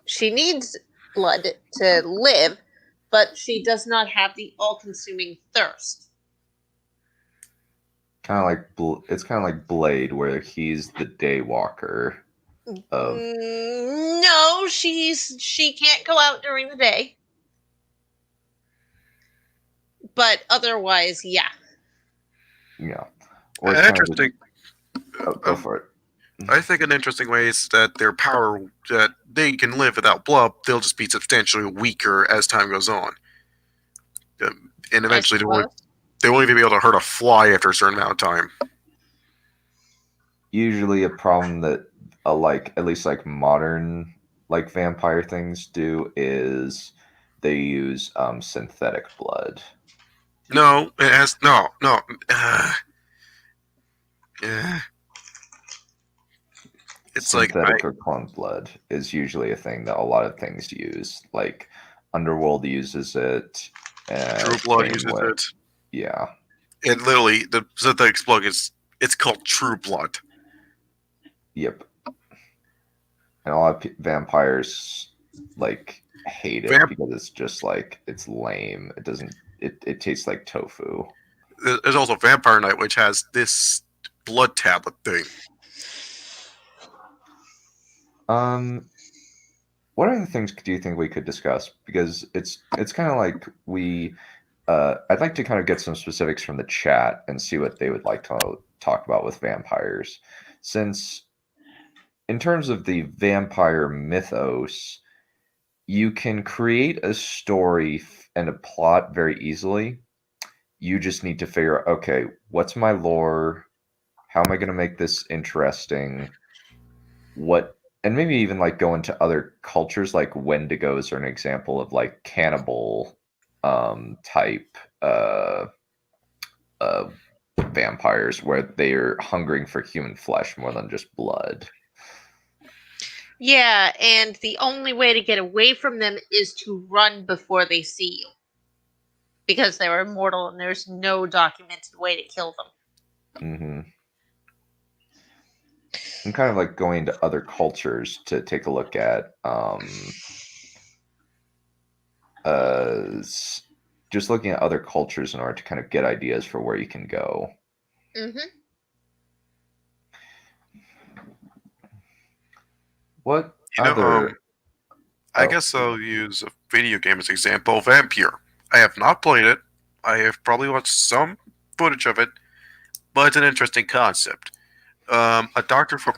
She needs blood to live, but she does not have the all-consuming thirst. Kind of like it's kind of like Blade, where he's the daywalker. No, she can't go out during the day. But otherwise, yeah. Yeah. Or it's kind of interesting. go for it. I think an interesting way is that their power, that they can live without blood, they'll just be substantially weaker as time goes on. And eventually they won't even be able to hurt a fly after a certain amount of time. Usually a problem that like at least like modern like vampire things do is they use synthetic blood. No, it has no. It's synthetic or clone blood is usually a thing that a lot of things use. Like Underworld uses it. True Blood uses it. Yeah. It literally, the synthetic blood it's called True Blood. Yep. And a lot of vampires like hate it because it's just like it's lame. It doesn't. It tastes like tofu. There's also Vampire Night, which has this blood tablet thing. What other things do you think we could discuss? Because it's kind of like I'd like to kind of get some specifics from the chat and see what they would like to talk about with vampires. Since in terms of the vampire mythos, you can create a story and a plot very easily. You just need to figure out, okay, what's my lore? How am I going to make this interesting? And maybe even like go into other cultures, like Wendigos are an example of like cannibal type vampires where they're hungering for human flesh more than just blood. Yeah, and the only way to get away from them is to run before they see you. Because they're immortal and there's no documented way to kill them. Mm-hmm. I'm kind of like going to other cultures to take a look at just looking at other cultures in order to kind of get ideas for where you can go. Mm-hmm. What other... I guess I'll use a video game as an example. Vampire. I have not played it. I have probably watched some footage of it, but it's an interesting concept. A doctor from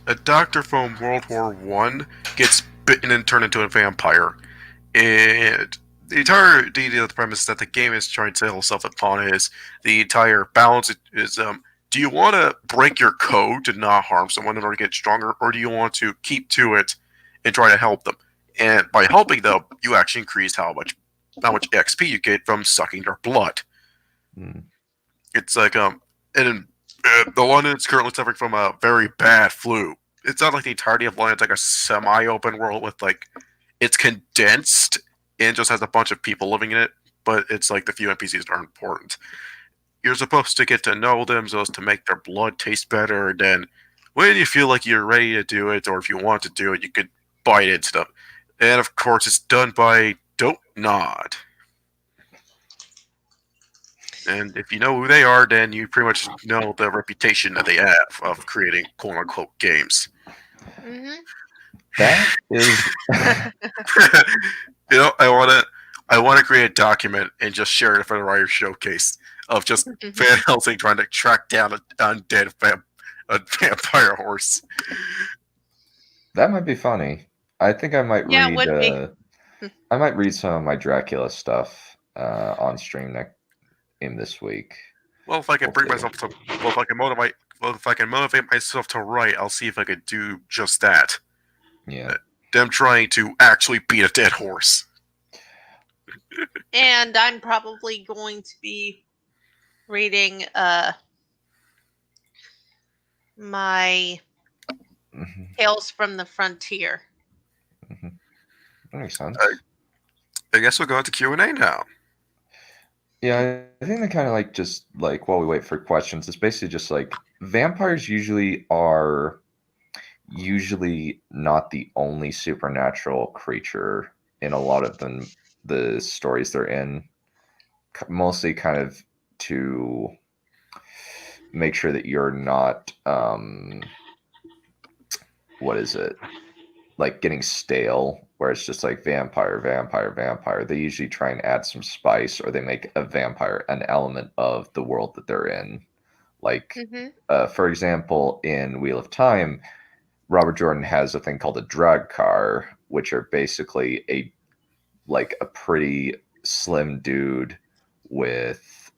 a doctor from World War One gets bitten and turned into a vampire. And the entire idea of the premise that the game is trying to sell itself upon is the entire balance is do you want to break your code to not harm someone in order to get stronger, or do you want to keep to it and try to help them? And by helping them, you actually increase how much XP you get from sucking their blood. Mm. It's like and the London is currently suffering from a very bad flu. It's not like the entirety of London. It's like a semi-open world with like it's condensed and just has a bunch of people living in it. But it's like the few NPCs that are important. You're supposed to get to know them so as to make their blood taste better. And then when you feel like you're ready to do it, or if you want to do it, you could bite into them. And of course, it's done by Don't Nod. And if you know who they are, then you pretty much know the reputation that they have of creating quote-unquote games. Mm-hmm. That is. You know, I want to create a document and just share it for the writer's showcase of just Van Helsing trying to track down an undead a vampire horse. That might be funny. I think I might Yeah, it read. would be. I might read some of my Dracula stuff on stream in this week. Well, if I can bring Hopefully. myself to, if I can motivate myself to write, I'll see if I could do just that. Yeah. Them trying to actually beat a dead horse. And I'm probably going to be reading my Mm-hmm. Tales from the Frontier. Mm-hmm. That makes sense. I guess we'll go into Q&A now. Yeah, I think they kind of like just like while we wait for questions, it's basically just like vampires are usually not the only supernatural creature in a lot of the stories they're in. Mostly kind of to make sure that you're not what is it? Like getting stale, where it's just like vampire, vampire, vampire. They usually try and add some spice, or they make a vampire an element of the world that they're in. Like, for example, in Wheel of Time, Robert Jordan has a thing called a drag car, which are basically a pretty slim dude with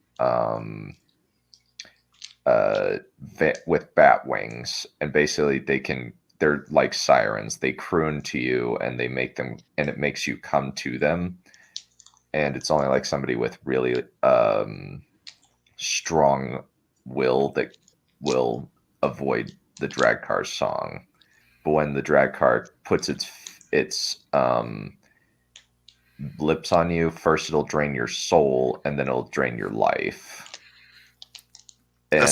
with bat wings, and basically they're like sirens. They croon to you, and they make them, and it makes you come to them. And it's only like somebody with really strong will that will avoid the drag car song. But when the drag car puts its lips on you, first it'll drain your soul, and then it'll drain your life. And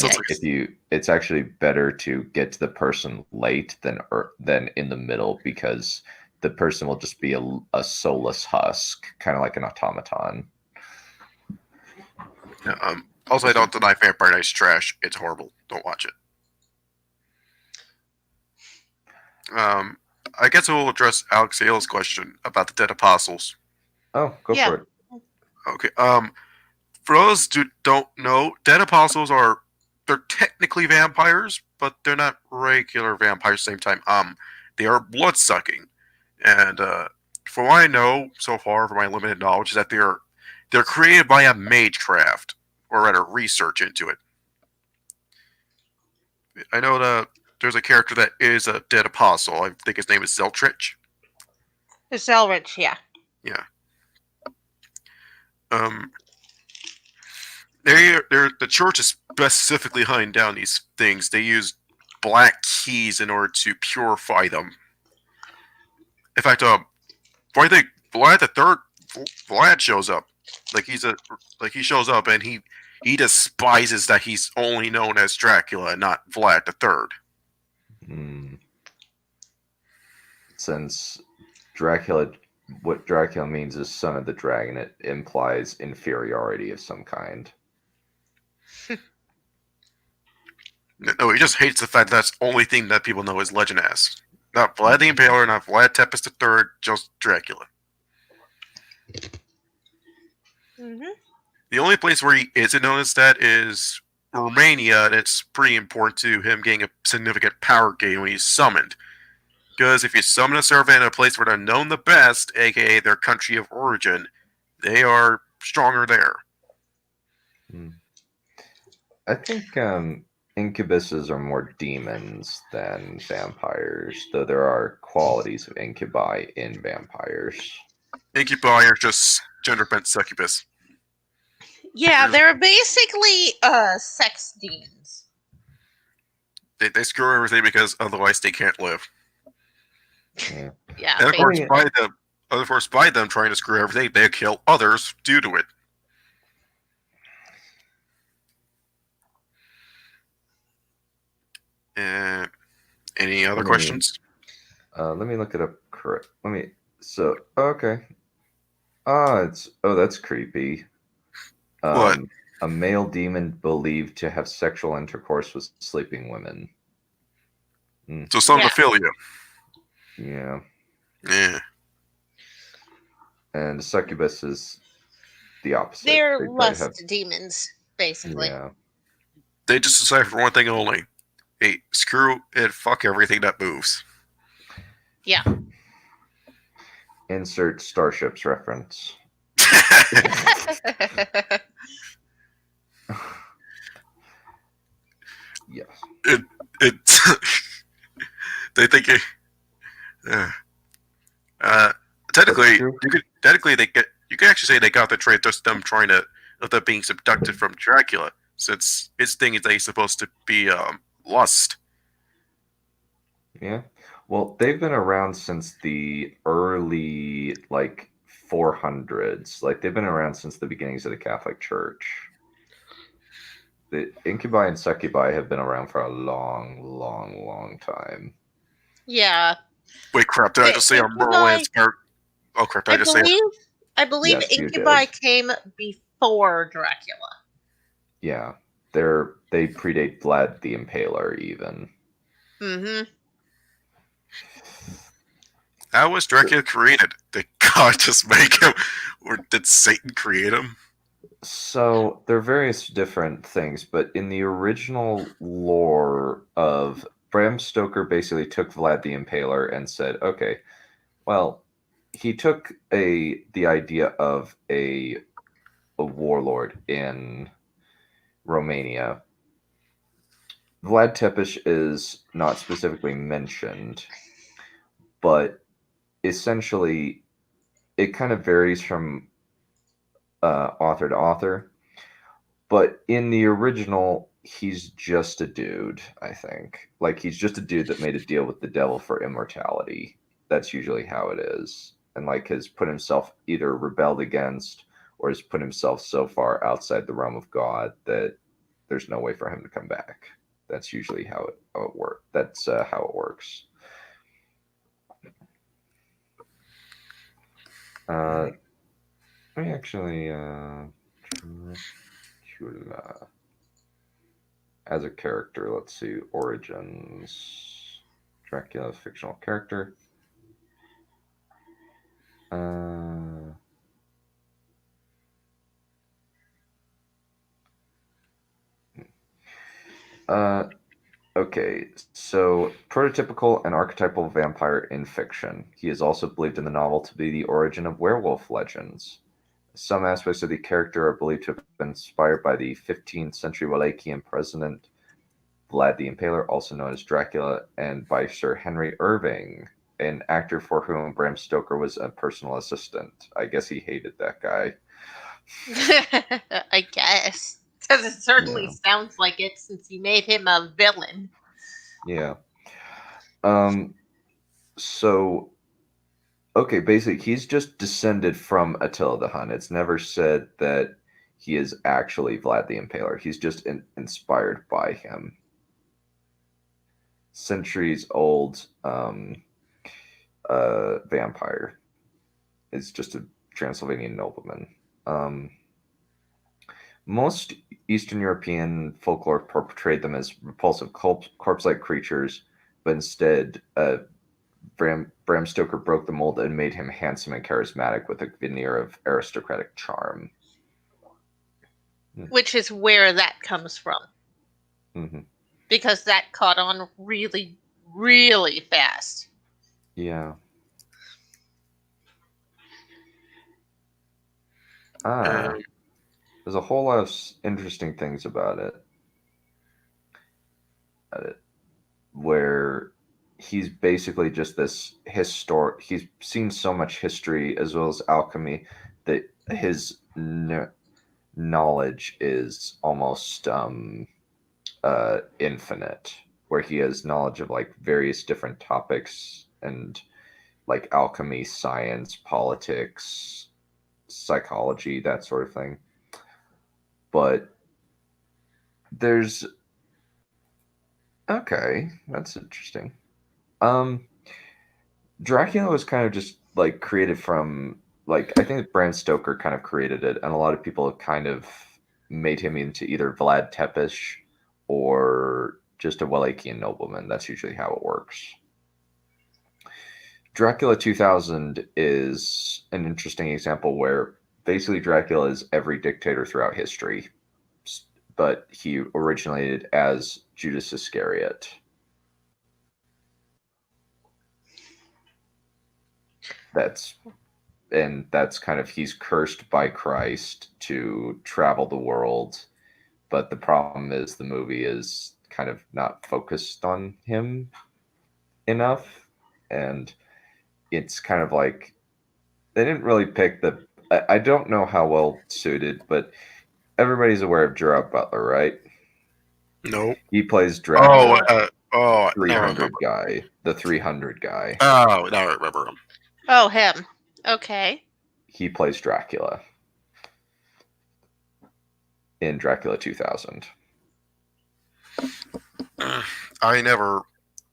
it's actually better to get to the person late than in the middle, because the person will just be a soulless husk, kind of like an automaton. Also, I don't deny Vampire Knight's trash. It's horrible. Don't watch it. I guess we'll address Alex Hale's question about the dead apostles. Oh, go for it. Okay. For those who don't know, dead apostles they're technically vampires, but they're not regular vampires at the same time. They are blood sucking, and from what I know so far, from my limited knowledge, is that they're created by a magecraft, or rather, research into it. I know that there's a character that is a dead apostle. I think his name is Zeltrich. It's Zelrich, yeah. Yeah. The church is specifically hunting down these things. They use black keys in order to purify them. In fact, I think Vlad the Third, Vlad shows up. He shows up and he despises that he's only known as Dracula and not Vlad the Third. Since what Dracula means is son of the dragon, it implies inferiority of some kind. No, he just hates the fact that that's the only thing that people know his legend as. Not Vlad the Impaler, not Vlad Tempest III, just Dracula. The only place where he isn't known as that is Romania, and it's pretty important to him getting a significant power gain when he's summoned. Because if you summon a servant in a place where they're known the best, aka their country of origin, they are stronger there. I think incubuses are more demons than vampires, though there are qualities of incubi in vampires. Incubi are just gender bent succubus. Yeah, they're basically sex demons. They screw everything because otherwise they can't live. Yeah. Yeah, And of course, basically. by them trying to screw everything, they kill others due to it. Any other questions? Let me look it up. Correct. Okay. That's creepy. What? A male demon believed to have sexual intercourse with sleeping women. So somnophilia. Yeah. Yeah. And succubus is the opposite. They're They lust demons, basically. Yeah. They just decide for one thing only. Hey, screw and fuck everything that moves. Yeah. Insert Starships reference. Yes. They think it. Technically, you could actually say they got the trait just them being abducted from Dracula, since his thing is that he's supposed to be lust. Yeah. Well, they've been around since the early 400s. They've been around since the beginnings of the Catholic Church. The incubi and succubi have been around for a long, long, long time. Yeah. Wait, crap! Did I just say our moral and spirit? Oh crap! Did I just say? I believe Yes, you incubi did. came before Dracula. Yeah, they predate Vlad the Impaler even. Mm-hmm. How was Dracula created? Did God just make him, or did Satan create him? So there are various different things, but in the original lore of Bram Stoker, basically took Vlad the Impaler and said, okay, well, he took the idea of a warlord in Romania. Vlad Tepes is not specifically mentioned, but essentially it kind of varies from author to author. But in the original, he's just a dude, I think. He's just a dude that made a deal with the devil for immortality. That's usually how it is. And has put himself either rebelled against or has put himself so far outside the realm of God that there's no way for him to come back. That's usually how it works. That's how it works. Let me actually Dracula as a character. Let's see, origins. Dracula, fictional character. Okay, so prototypical and archetypal vampire in fiction. He is also believed in the novel to be the origin of werewolf legends. Some aspects of the character are believed to have been inspired by the 15th century Wallachian president Vlad the Impaler, also known as Dracula, and by Sir Henry Irving, an actor for whom Bram Stoker was a personal assistant. I guess he hated that guy. I guess. Because it certainly sounds like it, since he made him a villain. Yeah. So, okay, basically, he's just descended from Attila the Hun. It's never said that he is actually Vlad the Impaler. He's just inspired by him. Centuries old vampire. It's just a Transylvanian nobleman. Most Eastern European folklore portrayed them as repulsive corpse-like creatures, but instead, Bram Stoker broke the mold and made him handsome and charismatic with a veneer of aristocratic charm. Which is where that comes from. Mm-hmm. because that caught on really, really fast. Yeah. Um, There's a whole lot of interesting things about it. Where he's basically just this he's seen so much history as well as alchemy that his knowledge is almost infinite, where he has knowledge of like various different topics and like alchemy, science, politics, psychology, that sort of thing. But there's okay, that's interesting. Um, Dracula was kind of just like created from like I think Bram Stoker kind of created it, and a lot of people have kind of made him into either Vlad Tepes or just a Wallachian nobleman. That's usually how it works. Dracula 2000 is an interesting example where basically Dracula is every dictator throughout history, but he originated as Judas Iscariot. That's kind of he's cursed by Christ to travel the world, but the problem is the movie is kind of not focused on him enough, and it's kind of like they didn't really pick the. I don't know how well suited, but everybody's aware of Gerard Butler, right? no. He plays Oh, Dracula, now I 300 remember. guy, the 300 guy. Oh, now I remember him. Oh, him. Okay. He plays Dracula in Dracula 2000. I never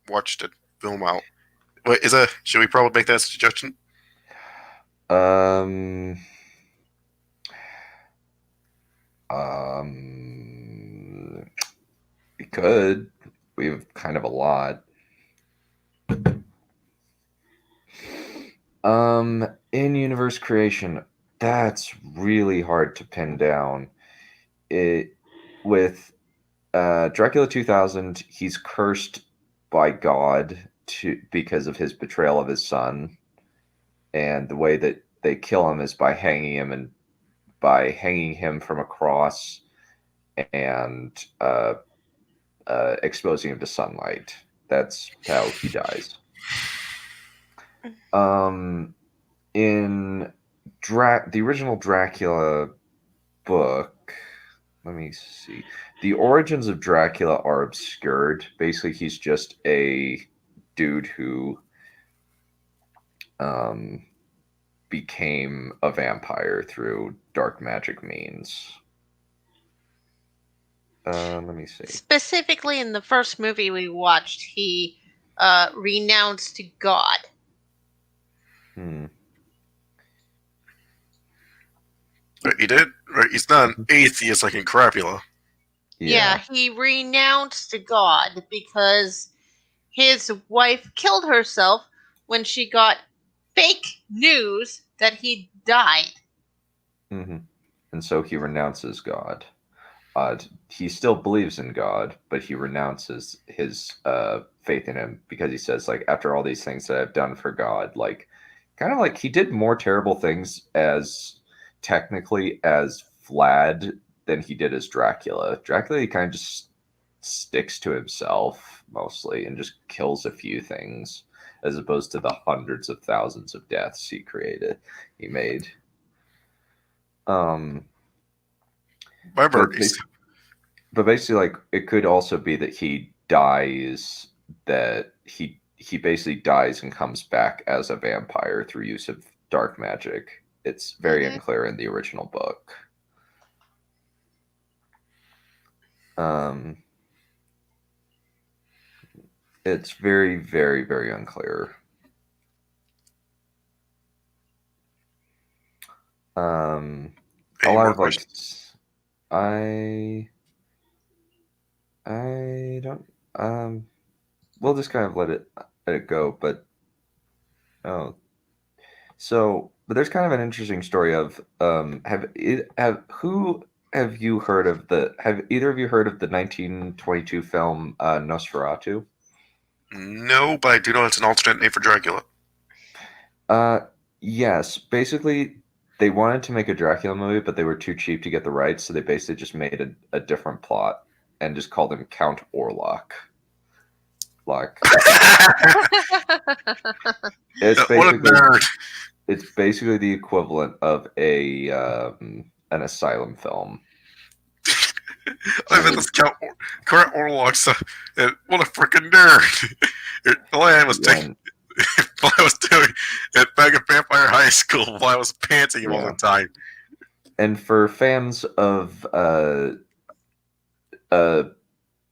watched a film out. Wait, should we probably make that suggestion? Um, we could. We have kind of a lot. In-universe creation, that's really hard to pin down. It with Dracula 2000, he's cursed by God because of his betrayal of his son, and the way that they kill him is by hanging him from a cross and exposing him to sunlight. That's how he dies. In the original Dracula book, let me see. The origins of Dracula are obscured. Basically, he's just a dude who became a vampire through dark magic means. Let me see. Specifically, in the first movie we watched, he renounced God. He did? Right, he's not an atheist like in Crapula. Yeah, he renounced God because his wife killed herself when she got fake news that he died. Mm-hmm. And so he renounces God. He still believes in God, but he renounces his faith in him because he says, like, after all these things that I've done for God, like, kind of like he did more terrible things as technically as Vlad than he did as Dracula. Dracula, he kind of just sticks to himself mostly and just kills a few things, as opposed to the hundreds of thousands of deaths he made. But basically, like, it could also be that he dies, that he basically dies and comes back as a vampire through use of dark magic. It's very unclear in the original book. It's very, very, very unclear. A lot of like, I don't. We'll just kind of let it go. But but there's kind of an interesting story of who Have either of you heard of the 1922 film Nosferatu? No, but I do know it's an alternate name for Dracula. Yes. Basically, they wanted to make a Dracula movie, but they were too cheap to get the rights, so they basically just made a different plot and just called him Count Orlok. It's What a basically nerd! it's basically the equivalent of an asylum film. I bet this current Orlok's what a freaking nerd! All I was taking while I was doing it back at Vampire High School while I was pantsing him all the time. And for fans of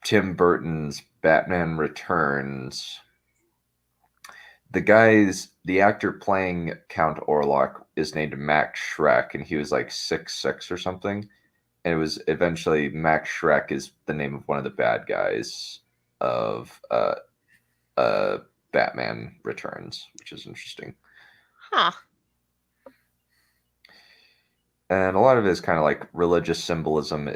Tim Burton's Batman Returns, the actor playing Count Orlok is named Max Schreck, and he was like 6'6" or something. And it was eventually Max Schreck is the name of one of the bad guys of Batman Returns, which is interesting. Huh. And a lot of it is kind of like religious symbolism.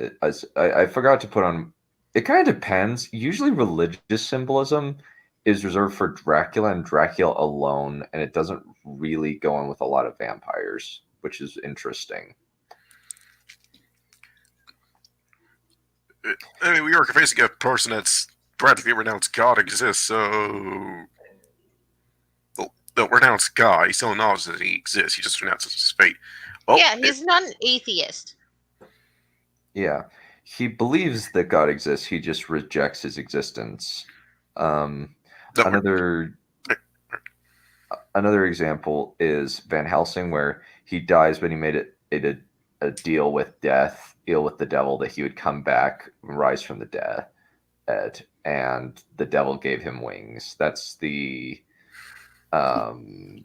I forgot to put on. It kind of depends. Usually, religious symbolism is reserved for Dracula and Dracula alone, and it doesn't really go on with a lot of vampires, which is interesting. I mean, we are facing a person that's practically renounced God exists, so the renounced God, he still acknowledges that he exists. He just renounces his fate. Oh, yeah, he's not an atheist. Yeah, he believes that God exists. He just rejects his existence. Another example is Van Helsing, where he dies, but he made it a deal with the devil, that he would come back, rise from the dead, and the devil gave him wings. That's the thing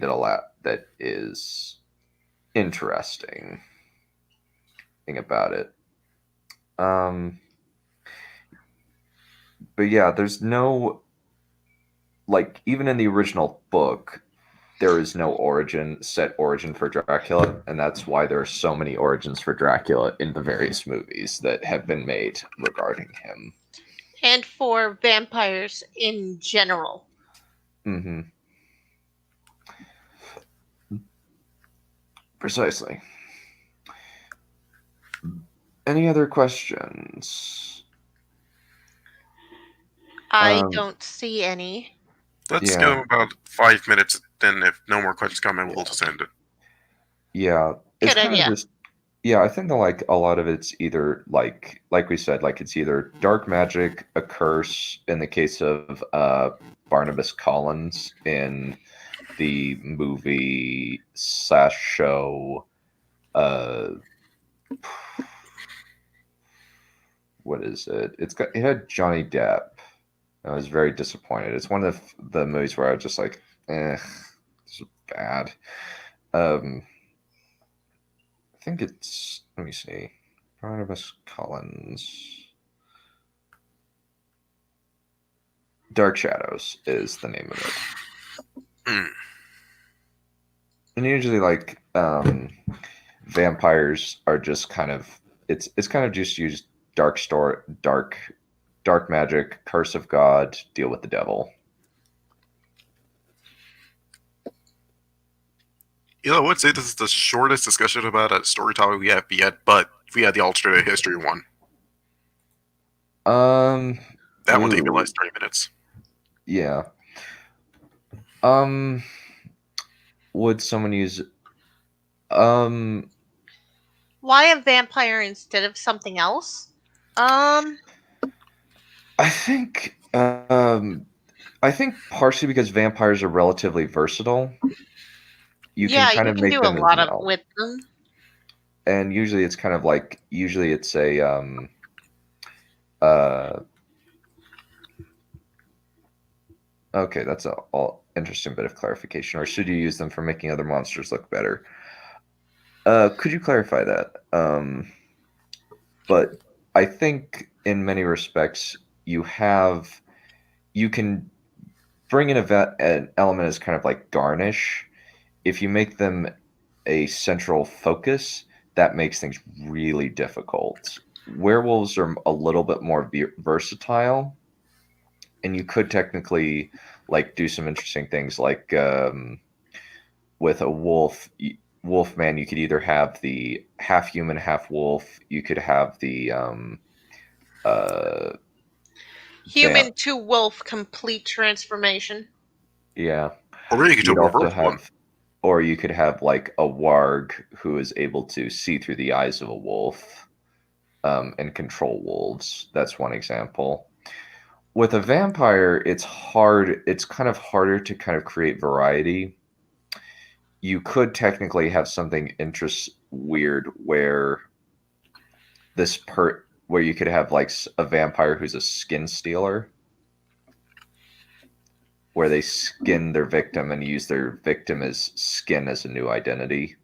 that is interesting thing about it. But yeah, there's no, like, even in the original book, there is no set origin for Dracula, and that's why there are so many origins for Dracula in the various movies that have been made regarding him. And for vampires in general. Mm-hmm. Precisely. Any other questions? I don't see any. Let's go about 5 minutes, then if no more questions come in, we'll just end it. Yeah. It's Good kind idea. of just, yeah, I think that, like, a lot of it's either like we said, like, it's either dark magic, a curse in the case of Barnabas Collins in the movie / show what is it? It had Johnny Depp. I was very disappointed. It's one of the movies where I was just like, this is bad. I think it's, let me see, Barnabas Collins. Dark Shadows is the name of it. Mm. And usually, like, vampires are just kind of, it's kind of just used dark magic, curse of God, deal with the devil. I would say this is the shortest discussion about a story topic we have yet, but if we had the alternate history one, that would take at least 30 minutes. Yeah. Would someone use Why a vampire instead of something else? I think partially because vampires are relatively versatile. You can kind of make do them a lot as well. with them. And usually it's kind of like, it's a okay, that's all interesting bit of clarification. Or should you use them for making other monsters look better? Could you clarify that? But I think in many respects you can bring in an element as kind of like garnish. If you make them a central focus, that makes things really difficult. Werewolves are a little bit more versatile, and you could technically like do some interesting things, like with a wolfman, you could either have the half human, half wolf. You could have the uh, Human to wolf complete transformation. yeah. Or you could do You'd a also reverse one. have, or you could have like a warg who is able to see through the eyes of a wolf, and control wolves. That's one example. With a vampire, it's hard. It's kind of harder to kind of create variety. You could technically have something weird where where you could have like a vampire who's a skin stealer, where they skin their victim and use their victim as skin as a new identity.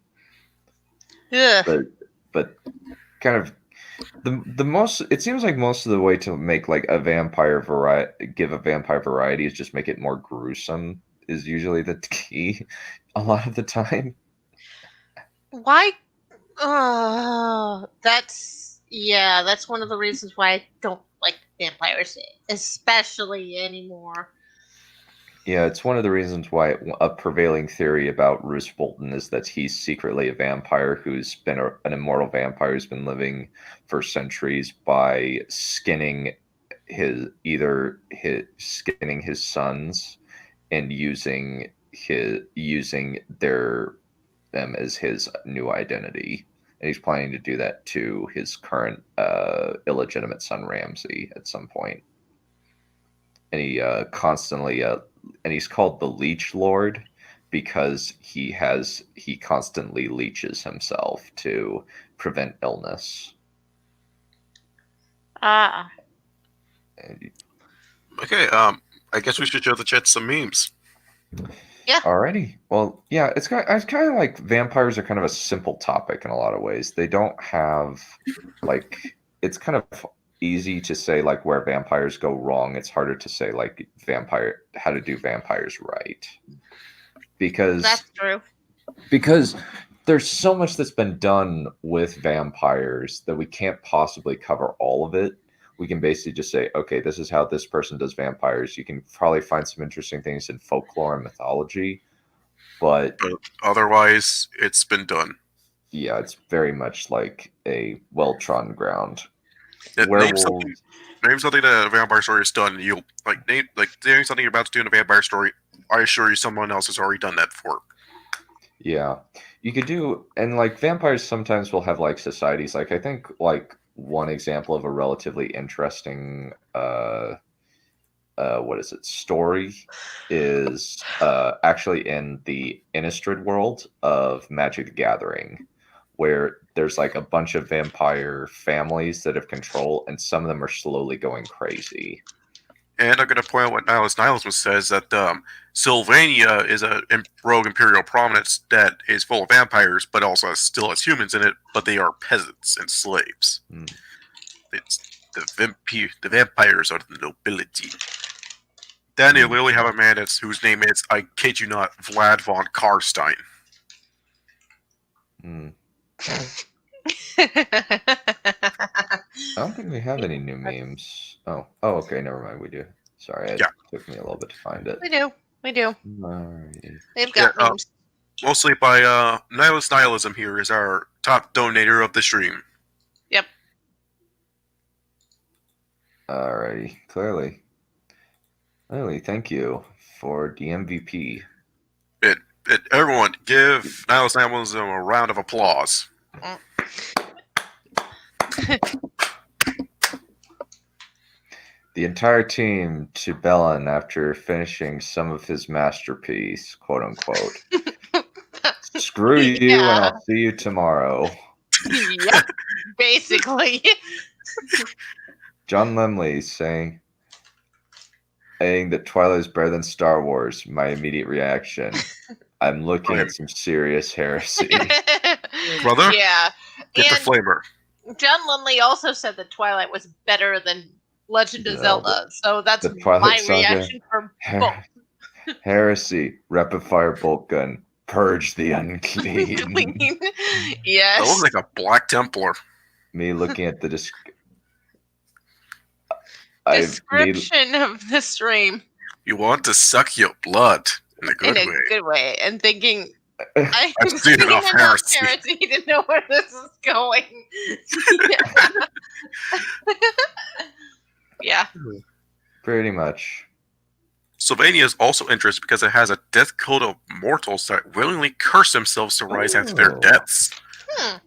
Ugh. But kind of the most, it seems like most of the way to make like a vampire give a vampire variety is just make it more gruesome, is usually the key a lot of the time. Why? That's one of the reasons why I don't like vampires, especially anymore. Yeah, it's one of the reasons why a prevailing theory about Roose Bolton is that he's secretly a vampire who's been an immortal vampire who's been living for centuries by skinning skinning his sons and using them as his new identity. And he's planning to do that to his current illegitimate son Ramsay at some point. And he constantly and he's called the Leech Lord because he constantly leeches himself to prevent illness. Okay, I guess we should show the chat some memes. Yeah. Alrighty. Well, yeah, it's kind of like vampires are kind of a simple topic in a lot of ways. They don't have like, it's kind of easy to say like where vampires go wrong. It's harder to say like how to do vampires right, because That's true. Because there's so much that's been done with vampires that we can't possibly cover all of it. We can basically just say, okay, this is how this person does vampires. You can probably find some interesting things in folklore and mythology, but otherwise it's been done. Yeah, it's very much like a well-trodden ground. Name something that a vampire story has done. You'll name something you're about to do in a vampire story. I assure you, someone else has already done that before. Yeah, you could do, and like vampires sometimes will have like societies. Like I think like one example of a relatively interesting story is actually in the Innistrad world of Magic the Gathering, where there's like a bunch of vampire families that have control, and some of them are slowly going crazy. And I'm going to point out what Nihilism says, that Sylvania is a rogue imperial prominence that is full of vampires, but also still has humans in it, but they are peasants and slaves. It's the vampires are the nobility. Then you literally have a man whose name is, I kid you not, Vlad von Karstein. I don't think we have any new memes. Oh, okay, never mind. We do. Sorry, it took me a little bit to find it. We do. Alrighty. They've got memes. Mostly by Nihilism here is our top donator of the stream. Yep. Alrighty. Clearly, thank you for the MVP. Everyone, give Nihilism a round of applause. The entire team to Bellin after finishing some of his masterpiece, quote unquote. Screw you, and I'll see you tomorrow. Yep, basically. John Lemley saying that Twilight is better than Star Wars. My immediate reaction: I'm looking at some serious heresy. Brother? Yeah. Get the flavor. John Lumley also said that Twilight was better than Legend of Zelda, so that's my reaction for both. Heresy, rapid fire bolt gun, Purge the unclean. Yes. That looks like a Black Templar. Me looking at the Description of the stream You want to suck your blood in a good in a way. good way, and thinking I'm I've seeing seen enough enough heresy. heresy to know where this is going. Yeah. Pretty much. Sylvania is also interesting because it has a death code of mortals that willingly curse themselves to rise after their deaths. Hmm.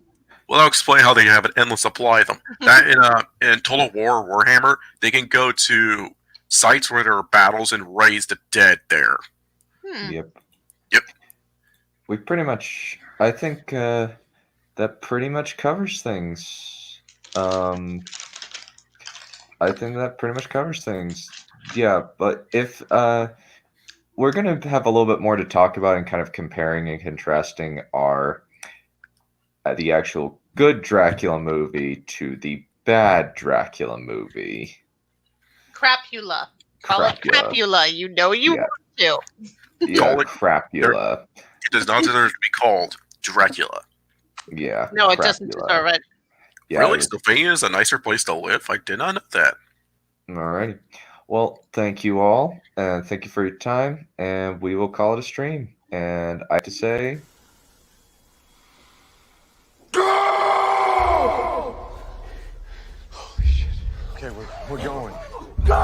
Well, I'll explain how they have an endless supply of them. That in Total War Warhammer, they can go to sites where there are battles and raise the dead there. Yep. Yep. We pretty much. I think that pretty much covers things. I think that pretty much covers things. Yeah, but if we're gonna have a little bit more to talk about and kind of comparing and contrasting our the actual good Dracula movie to the bad Dracula movie. Crapula. Call it Crapula. You know you want to. Yeah, Call it- Crapula. It does not deserve to be called Dracula. Yeah. No, it doesn't Crapula. deserve it. Yeah, Really? Sylvania is a nicer place to live? I did not know that. Alrighty. Well, thank you all, and thank you for your time, and we will call it a stream. And I have to say, Holy shit. Okay, we're going. Go!